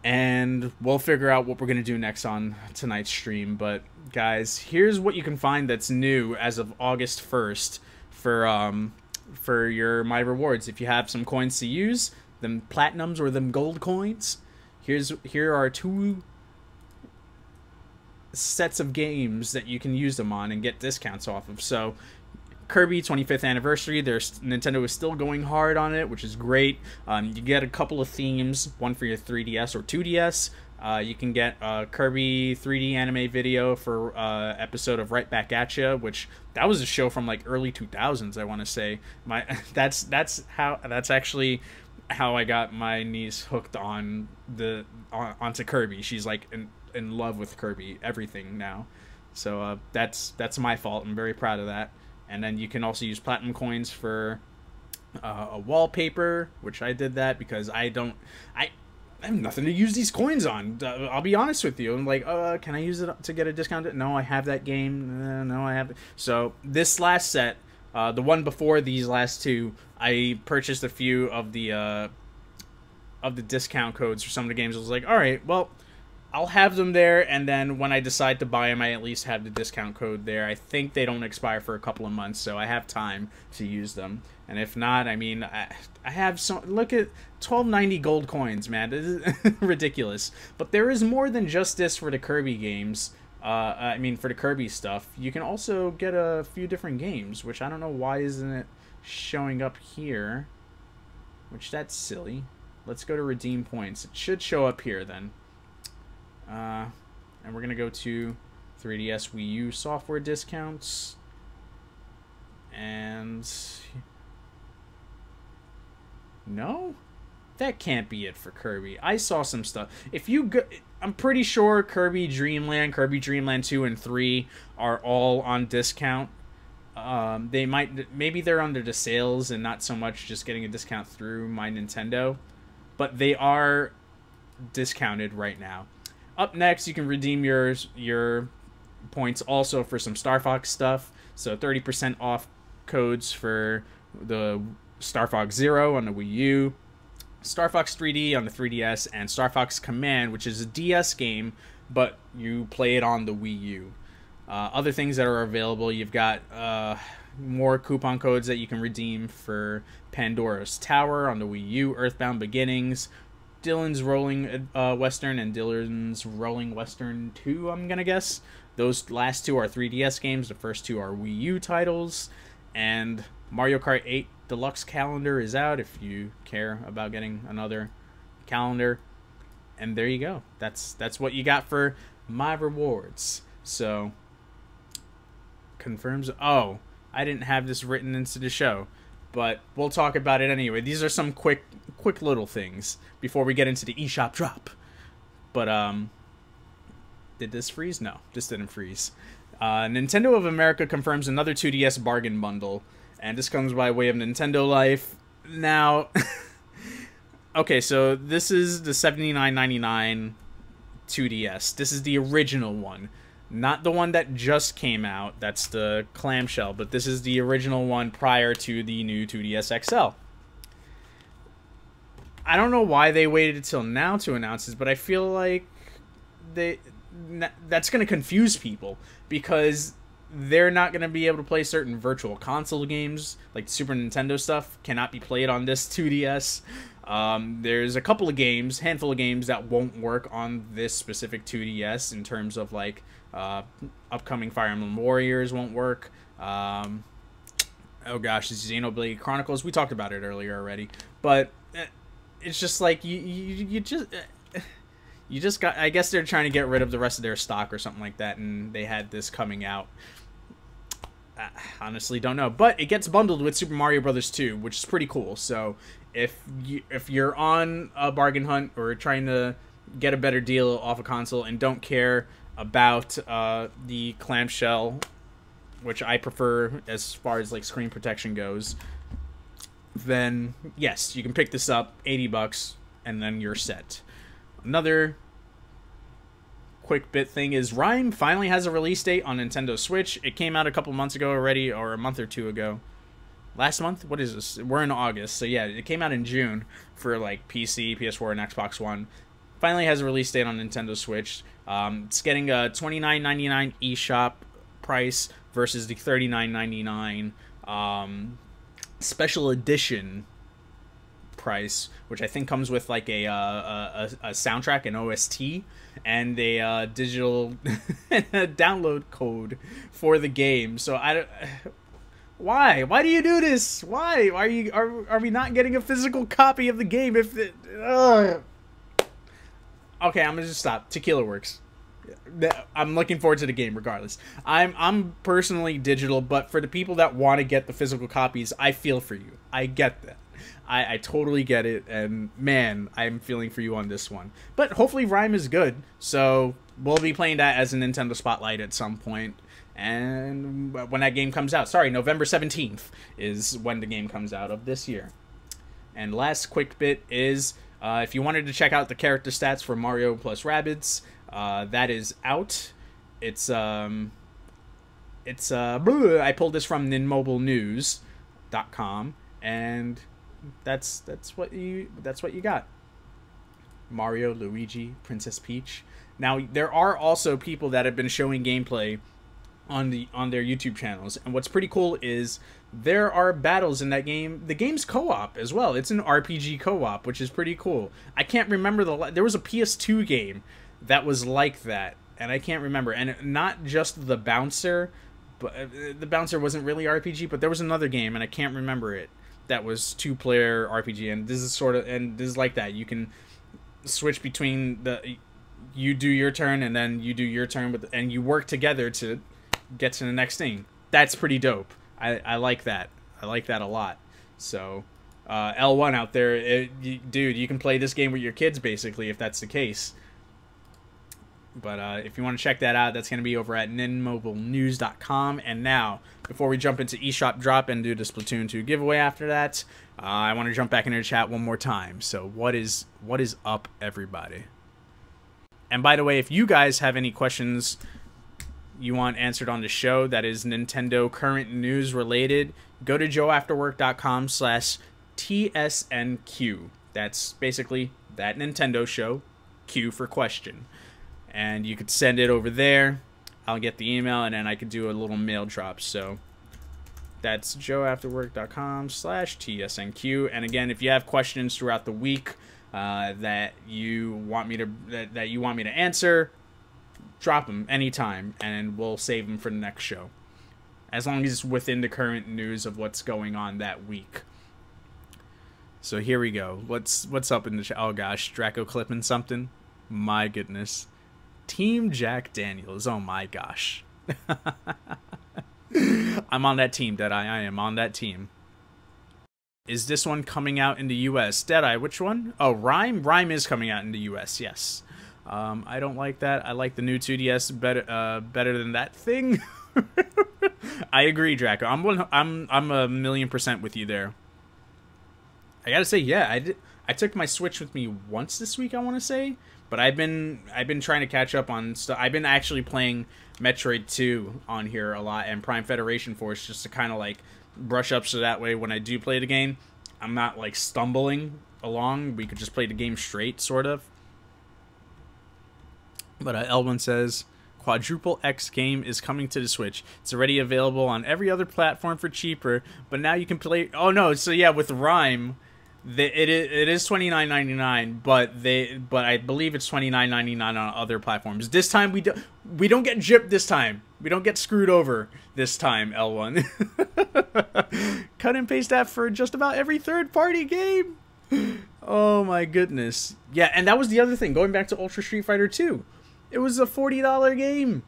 and we'll figure out what we're gonna do next on tonight's stream. But guys, here's what you can find that's new as of August 1st for your My Rewards. If you have some coins to use, them platinums or them gold coins, here are 2 sets of games that you can use them on and get discounts off of. So Kirby 25th anniversary, Nintendo is still going hard on it, which is great. You get a couple of themes, one for your 3DS or 2DS. You can get a Kirby 3D anime video for episode of Right Back At Ya, which that was a show from like early 2000s, I want to say. That's actually how I got my niece hooked on onto Kirby. She's like in love with Kirby, everything now. So that's my fault. I'm very proud of that. And then you can also use platinum coins for a wallpaper, which I did that because I have nothing to use these coins on. I'll be honest with you. I'm like, can I use it to get a discount? No, I have that game. No, I have. So this last set, the one before these last 2, I purchased a few of the discount codes for some of the games. I was like, all right, well, I'll have them there, and then when I decide to buy them, I at least have the discount code there. I think they don't expire for a couple of months, so I have time to use them. And if not, I mean, I have some. Look at 1290 gold coins, man. This is ridiculous. But there is more than just this for the Kirby games. I mean, for the Kirby stuff, you can also get a few different games, which I don't know why isn't it showing up here. Which that's silly. Let's go to redeem points. It should show up here then. And we're gonna go to 3DS Wii U software discounts, and no, that can't be it for Kirby. I saw some stuff. If you go, I'm pretty sure Kirby Dream Land 2 and 3 are all on discount. Maybe they're under the sales and not so much just getting a discount through My Nintendo, but they are discounted right now. Up next, you can redeem your points also for some Star Fox stuff. So 30% off codes for the Star Fox Zero on the Wii U, Star Fox 3D on the 3DS, and Star Fox Command, which is a DS game, but you play it on the Wii U. Other things that are available, you've got more coupon codes that you can redeem for Pandora's Tower on the Wii U, Earthbound Beginnings, Dylan's Rolling Western, and Dylan's Rolling Western 2, I'm gonna guess. Those last two are 3DS games, the first two are Wii U titles, and Mario Kart 8 Deluxe Calendar is out if you care about getting another calendar. And there you go. That's what you got for my rewards. So, confirms. Oh, I didn't have this written into the show, but we'll talk about it anyway. These are some quick little things before we get into the eShop drop. But did this freeze? No, this didn't freeze. Nintendo of America confirms another 2DS bargain bundle, and this comes by way of Nintendo Life. Now, okay, so this is the $79.99 2DS. This is the original one, not the one that just came out. That's the clamshell, but this is the original one prior to the new 2DS XL. I don't know why they waited until now to announce this, but I feel like that's going to confuse people, because they're not going to be able to play certain virtual console games, like Super Nintendo stuff cannot be played on this 2DS. There's a couple of games, handful of games that won't work on this specific 2DS in terms of like upcoming Fire Emblem Warriors won't work. Oh gosh, Xenoblade Chronicles, we talked about it earlier already, but it's just like you just got, I guess they're trying to get rid of the rest of their stock or something like that, and they had this coming out. I honestly don't know, but it gets bundled with Super Mario Bros. 2, which is pretty cool. So if you're on a bargain hunt or trying to get a better deal off a console and don't care about the clamshell, which I prefer as far as like screen protection goes, then yes, you can pick this up, $80, and then you're set. Another quick bit thing is Rime finally has a release date on Nintendo Switch. It came out a couple months ago already, or a month or two ago. Last month? What is this? We're in August, so yeah, it came out in June for like PC, PS4, and Xbox One. Finally has a release date on Nintendo Switch. It's getting a $29.99 eShop price versus the $39.99 special edition price, which I think comes with like a soundtrack, an OST, and a digital download code for the game. So why do you do this? Why are we not getting a physical copy of the game? If it, okay, I'm gonna just stop. Tequila works. I'm looking forward to the game regardless. I'm personally digital, but for the people that want to get the physical copies, I feel for you. I get that. I totally get it, and man, I'm feeling for you on this one. But hopefully Rime is good, so we'll be playing that as a Nintendo Spotlight at some point. And when that game comes out, sorry, November 17th is when the game comes out of this year. And last quick bit is, if you wanted to check out the character stats for Mario plus Rabbids, that is out. I pulled this from ninmobilenews.com, and that's what you got. Mario, Luigi, Princess Peach. Now there are also people that have been showing gameplay on their YouTube channels, and what's pretty cool is there are battles in that game. The game's co-op as well. It's an RPG co-op, which is pretty cool. I can't remember there was a PS2 game that was like that, and I can't remember. And not just the bouncer, but the bouncer wasn't really RPG, but there was another game, and I can't remember it, that was 2-player RPG, and this is like that. You can switch between you do your turn, and then you do your turn, and you work together to get to the next thing. That's pretty dope. I like that. I like that a lot. So, L1 out there, dude, you can play this game with your kids, basically, if that's the case. But if you want to check that out, that's going to be over at ninmobilenews.com. And now, before we jump into eShop Drop and do the Splatoon 2 giveaway after that, I want to jump back into the chat one more time. So what is up, everybody? And by the way, if you guys have any questions you want answered on the show that is Nintendo current news related, go to joafterwork.com/TSNQ. That's basically that Nintendo show, Q for question. And you could send it over there. I'll get the email, and then I could do a little mail drop. So that's joafterwork.com/TSNQ. And again, if you have questions throughout the week that you want me to answer, drop them anytime, and we'll save them for the next show, as long as it's within the current news of what's going on that week. So here we go. What's up in the chat? Oh gosh, Draco clipping something. My goodness. Team Jack Daniels. Oh my gosh. I'm on that team, Deadeye. I am on that team. Is this one coming out in the US? Deadeye, which one? Oh, Rime? Rime is coming out in the US, yes. I don't like that. I like the new 2DS better than that thing. I agree, Draco. I'm 1,000,000% with you there. I gotta say, yeah, I took my Switch with me once this week, I want to say, but I've been trying to catch up on stuff. I've been actually playing Metroid 2 on here a lot, and Prime Federation Force, just to kind of like brush up, so that way when I do play the game, I'm not like stumbling along. We could just play the game straight, sort of. But Elwin says, Quadruple X game is coming to the Switch. It's already available on every other platform for cheaper, but now you can play... Oh no, so yeah, with Rime, it is $29.99, but I believe it's $29.99 on other platforms. This time we don't get gypped this time. We don't get screwed over this time, L1. Cut and paste that for just about every third-party game. Oh my goodness. Yeah, and that was the other thing, going back to Ultra Street Fighter 2. It was a $40 game.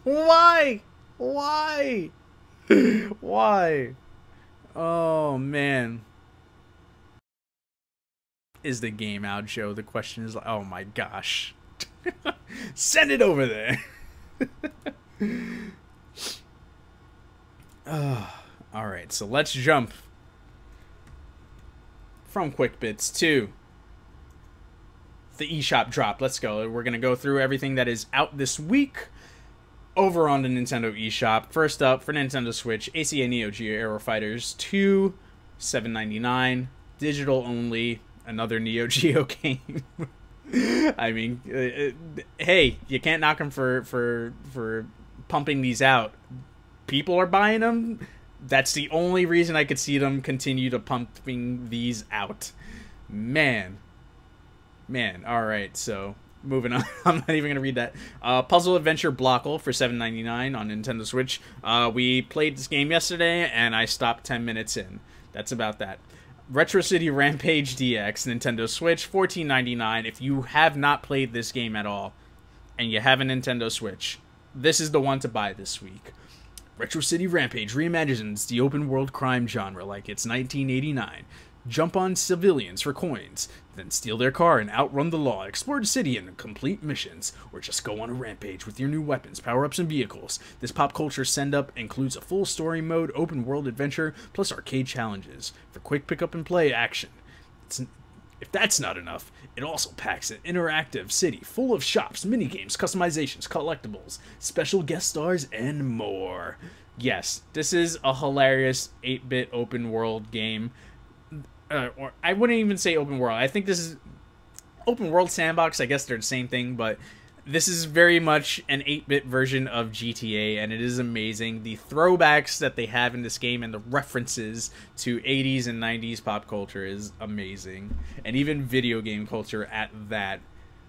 Why? Why? Why? Oh, man. Is the game out, Joe? The question is like, oh my gosh. Send it over there. Alright, so let's jump from Quick Bits to the eShop drop. Let's go. We're going to go through everything that is out this week over on the Nintendo eShop. First up, for Nintendo Switch, ACA NeoGeo Aero Fighters 2, $7.99, digital only, another NeoGeo game. I mean, hey, you can't knock them for pumping these out. People are buying them. That's the only reason I could see them continue to pumping these out. Man, alright, so moving on. I'm not even going to read that. Puzzle Adventure Blockle for $7.99 on Nintendo Switch. We played this game yesterday, and I stopped 10 minutes in. That's about that. Retro City Rampage DX, Nintendo Switch, $14.99. If you have not played this game at all, and you have a Nintendo Switch, this is the one to buy this week. Retro City Rampage reimagines the open-world crime genre like it's 1989. Jump on civilians for coins, then steal their car and outrun the law, explore the city and complete missions, or just go on a rampage with your new weapons, power-ups, and vehicles. This pop culture send-up includes a full story mode, open-world adventure, plus arcade challenges for quick pick-up-and-play action. If that's not enough, it also packs an interactive city full of shops, minigames, customizations, collectibles, special guest stars, and more. Yes, this is a hilarious 8-bit open-world game. Or I wouldn't even say open world. I think this is open world sandbox. I guess they're the same thing, but this is very much an 8-bit version of GTA, and it is amazing. The throwbacks that they have in this game and the references to 80s and 90s pop culture is amazing, and even video game culture at that.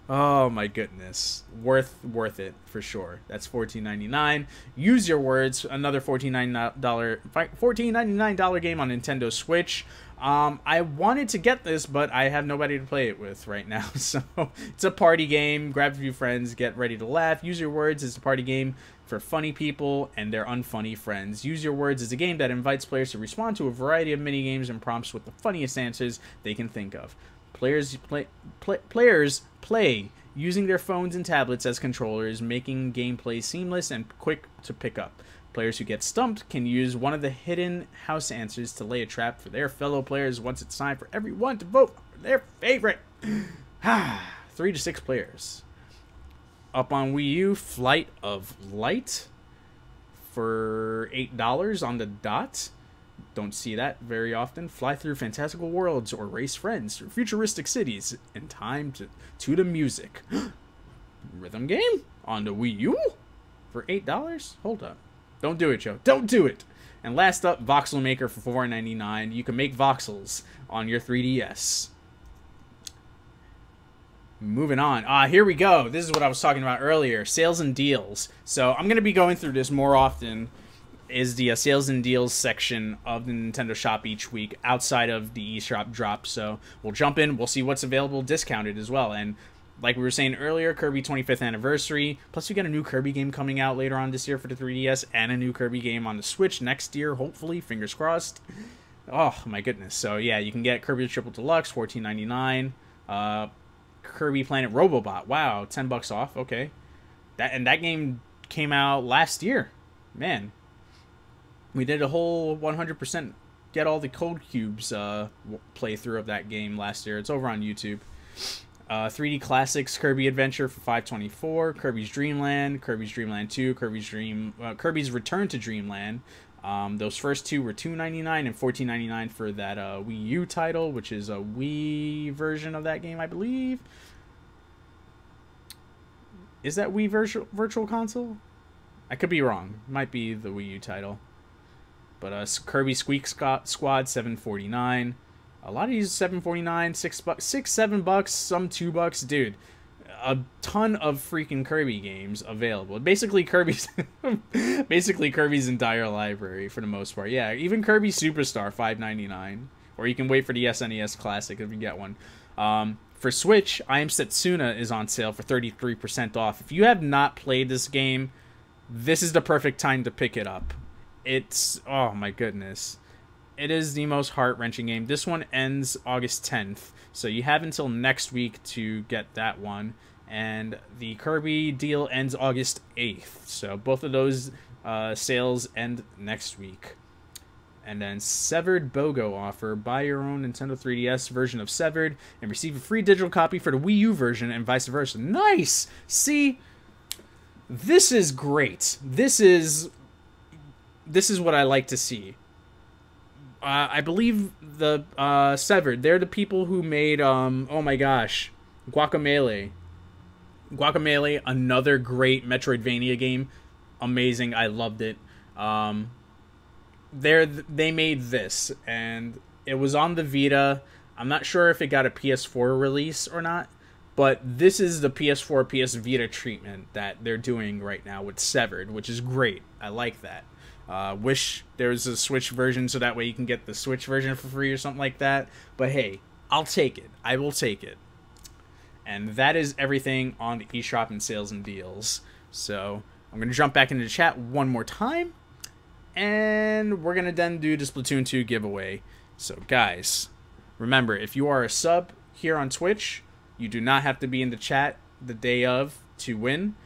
Oh my goodness, worth it for sure. That's $14.99. Use your words. Another $14.99 game on Nintendo Switch. I wanted to get this, but I have nobody to play it with right now. So it's a party game. Grab a few friends, get ready to laugh. Use your words is a party game for funny people and their unfunny friends. Use your words is a game that invites players to respond to a variety of mini games and prompts with the funniest answers they can think of. Players play using their phones and tablets as controllers, making gameplay seamless and quick to pick up. Players who get stumped can use one of the hidden house answers to lay a trap for their fellow players once it's time for everyone to vote for their favorite. 3 to 6 players. up on Wii U, Flight of Light for $8 on the dot. Don't see that very often. Fly through fantastical worlds or race friends through futuristic cities in time to the music. Rhythm game on the Wii U for $8? Hold up. Don't do it, Joe. Don't do it. And last up, Voxel Maker for $4.99. You can make voxels on your 3DS. Moving on. Here we go. This is what I was talking about earlier. Sales and deals. So I'm going to be going through this more often. Is the sales and deals section of the Nintendo shop each week outside of the eShop drop. So we'll jump in. We'll see what's available discounted as well. And like we were saying earlier, Kirby 25th anniversary. Plus, we got a new Kirby game coming out later on this year for the 3DS, and a new Kirby game on the Switch next year, hopefully. Fingers crossed. Oh, my goodness. So, yeah, you can get Kirby Triple Deluxe, $14.99. Kirby Planet Robobot. Wow, $10 off. Okay. That game came out last year. Man. We did a whole 100% get all the code cubes playthrough of that game last year. It's over on YouTube. 3D Classics Kirby Adventure for $5.24, Kirby's Dream Land, Kirby's Dream Land 2, Kirby's Return to Dreamland. Those first two were $2.99 and $14.99 for that Wii U title, which is a Wii version of that game, I believe. Is that Wii Virtual Console? I could be wrong. Might be the Wii U title. But Kirby Squeak Squad, $7.49. A lot of these $7.49, $6, $7, some $2, dude. A ton of freaking Kirby games available. Basically Kirby's entire library for the most part. Yeah, even Kirby Superstar $5.99, or you can wait for the SNES Classic if you get one. For Switch, I Am Setsuna is on sale for 33% off. If you have not played this game, this is the perfect time to pick it up. It's, oh my goodness. It is the most heart-wrenching game. This one ends August 10th, so you have until next week to get that one. And the Kirby deal ends August 8th, so both of those sales end next week. And then Severed BOGO offer. Buy your own Nintendo 3DS version of Severed and receive a free digital copy for the Wii U version and vice versa. Nice! See, this is great. This is what I like to see. I believe the Severed, they're the people who made, oh my gosh, Guacamelee. Guacamelee, another great Metroidvania game. Amazing, I loved it. They made this, and it was on the Vita. I'm not sure if it got a PS4 release or not, but this is the PS4, PS Vita treatment that they're doing right now with Severed, which is great. I like that. Wish there was a Switch version so that way you can get the Switch version for free or something like that. But hey, I'll take it. I will take it. And that is everything on the eShop and sales and deals. So I'm going to jump back into the chat one more time. And we're going to then do the Splatoon 2 giveaway. So guys, remember, if you are a sub here on Twitch, you do not have to be in the chat the day of to win.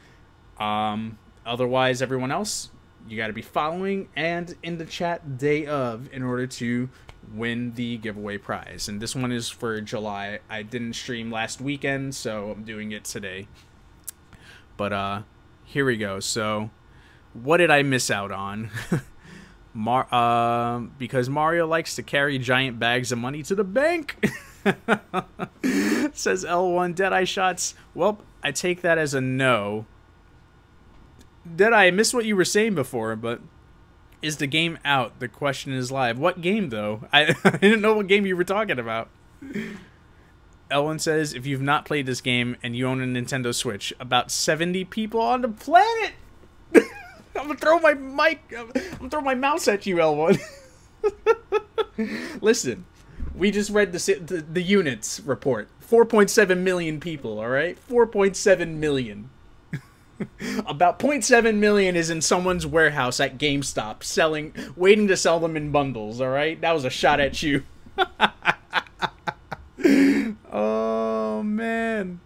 Otherwise, everyone else, you got to be following and in the chat day of in order to win the giveaway prize. And this one is for July. I didn't stream last weekend, so I'm doing it today. But here we go. So what did I miss out on? Because Mario likes to carry giant bags of money to the bank. Says L1 Deadeye Shots. Well, I take that as a no. Deadeye, I missed what you were saying before, but is the game out? The question is live. What game, though? I didn't know what game you were talking about. Ellen says, if you've not played this game and you own a Nintendo Switch, about 70 people on the planet. I'm gonna throw my mic. I'm gonna throw my mouse at you, L1. Listen, we just read the units report. 4.7 million people. All right, 4.7 million. About 0.7 million is in someone's warehouse at GameStop, waiting to sell them in bundles. All right, that was a shot at you. Oh man.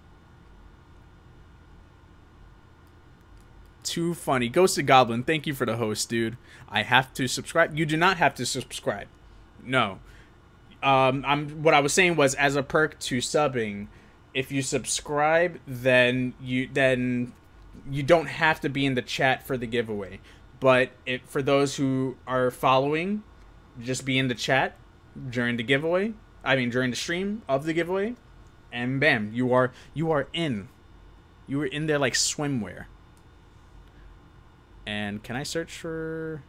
Too funny. Ghosted Goblin, thank you for the host, dude. I have to subscribe. You do not have to subscribe. No. What I was saying was, as a perk to subbing, if you subscribe, then you don't have to be in the chat for the giveaway. But for those who are following, just be in the chat during the giveaway. I mean, during the stream of the giveaway, and bam, you are in. You were in there like swimwear. And can I search for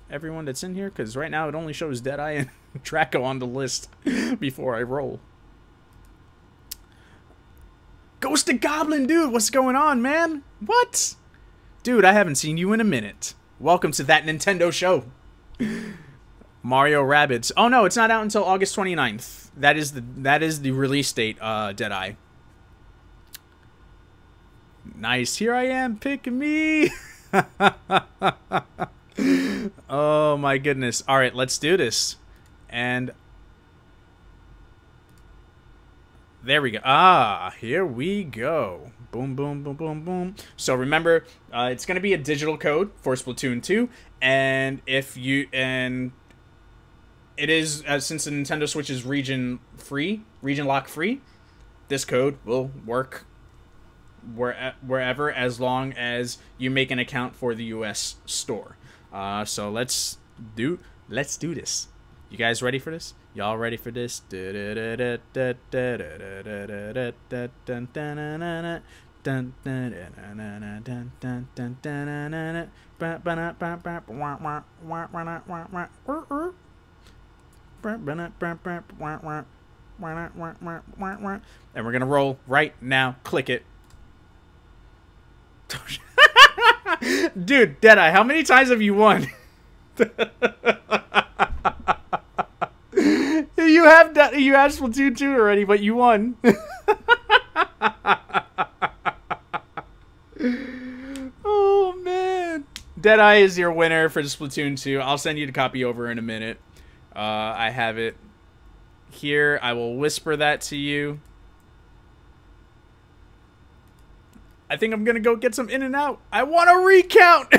everyone that's in here? Because right now it only shows Deadeye and Draco on the list before I roll. Ghosted Goblin, dude, what's going on, man? What? Dude, I haven't seen you in a minute. Welcome to That Nintendo Show. Mario Rabbids. Oh no, it's not out until August 29th. That is the release date, Deadeye. Nice. Here I am, pick me. Oh my goodness. All right, let's do this. And there we go. Ah, here we go. Boom, boom, boom, boom, boom. So remember, it's going to be a digital code for Splatoon 2. And it is, since the Nintendo Switch is region lock free, this code will work wherever as long as you make an account for the US store. So let's do this. You guys ready for this? Y'all ready for this? And we're gonna roll right now. Click it. Dude, Deadeye, how many times have you won? You have Splatoon 2 already, but you won. Oh man, Deadeye is your winner for the Splatoon 2. I'll send you the copy over in a minute. I have it here. I will whisper that to you. I think I'm gonna go get some in and out. I want a recount.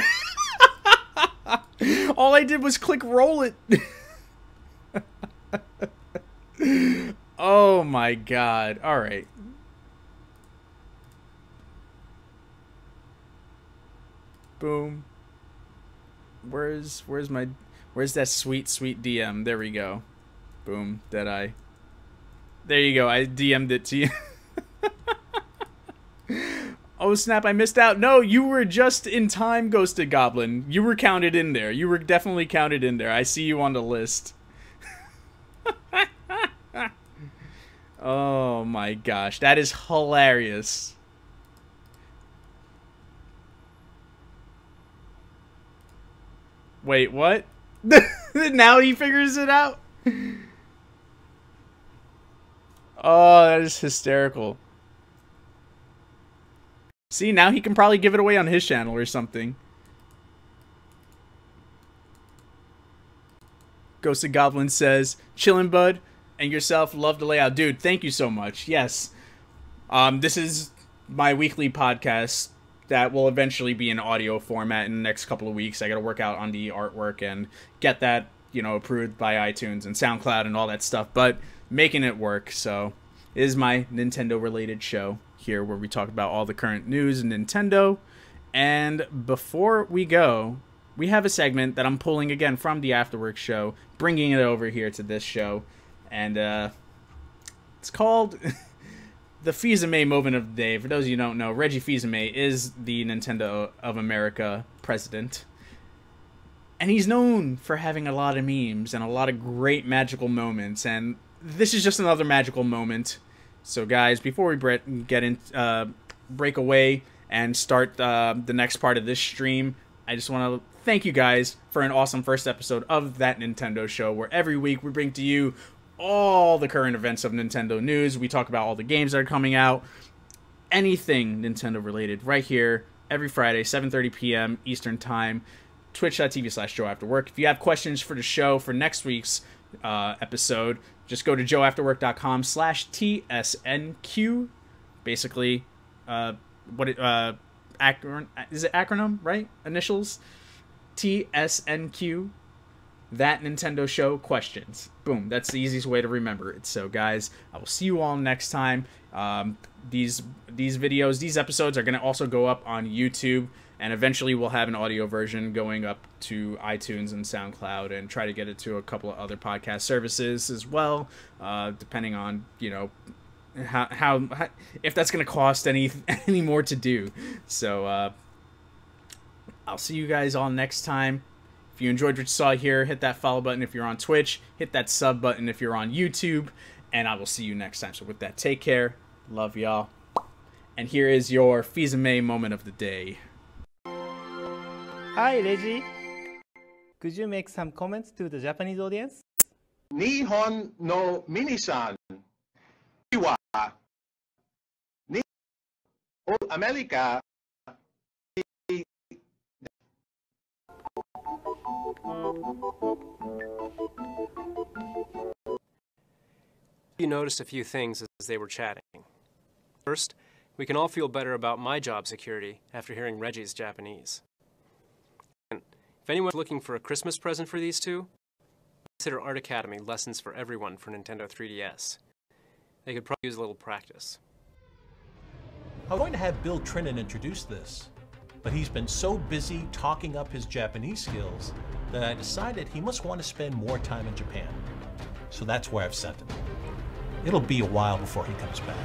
All I did was click roll it. Oh my god. All right. Boom. Where's that sweet DM? There we go. Boom. Deadeye. There you go. I DM'd it to you. Oh snap, I missed out. No, you were just in time, Ghosted Goblin. You were counted in there. You were definitely counted in there. I see you on the list. Oh my gosh, that is hilarious. Wait, what? Now he figures it out? Oh, that is hysterical. See, now he can probably give it away on his channel or something. Ghosted Goblin says, "Chillin', bud, and yourself. Love the layout." Dude, thank you so much. Yes. This is my weekly podcast that will eventually be in audio format in the next couple of weeks. I got to work out on the artwork and get that, you know, approved by iTunes and SoundCloud and all that stuff, but making it work. So it is my Nintendo-related show here where we talk about all the current news in Nintendo. And before we go, we have a segment that I'm pulling again from the Afterwork show, bringing it over here to this show. And it's called the Fils-Aimé Moment of the Day. For those of you who don't know, Reggie Fils-Aimé is the Nintendo of America president. And he's known for having a lot of memes and a lot of great magical moments. And this is just another magical moment. So guys, before we break away and start the next part of this stream, I just want to thank you guys for an awesome first episode of That Nintendo Show, where every week we bring to you all the current events of Nintendo news. We talk about all the games that are coming out, anything Nintendo related, right here every Friday, 7:30 p.m. Eastern Time, twitch.tv/JoAfterWork. If you have questions for the show for next week's episode, just go to joafterwork.com/TSNQ. Basically, is it acronym, right? Initials TSNQ. That Nintendo Show questions. Boom. That's the easiest way to remember it. So, guys, I will see you all next time. These videos, these episodes are going to also go up on YouTube, and eventually we'll have an audio version going up to iTunes and SoundCloud, and try to get it to a couple of other podcast services as well, depending on, you know, how if that's going to cost any more to do. So I'll see you guys all next time. If you enjoyed what you saw here, hit that follow button if you're on Twitch, hit that sub button if you're on YouTube, and I will see you next time. So with that, take care. Love y'all. And here is your Fizame moment of the day. Hi, Reggie. Could you make some comments to the Japanese audience? Nihon no minisan. Iwa. Ni o America. You noticed a few things as they were chatting. First, we can all feel better about my job security after hearing Reggie's Japanese. And if anyone's looking for a Christmas present for these two, consider Art Academy Lessons for Everyone for Nintendo 3DS. They could probably use a little practice. I was going to have Bill Trinan introduce this, but he's been so busy talking up his Japanese skills that I decided he must want to spend more time in Japan. So that's where I've sent him. It'll be a while before he comes back.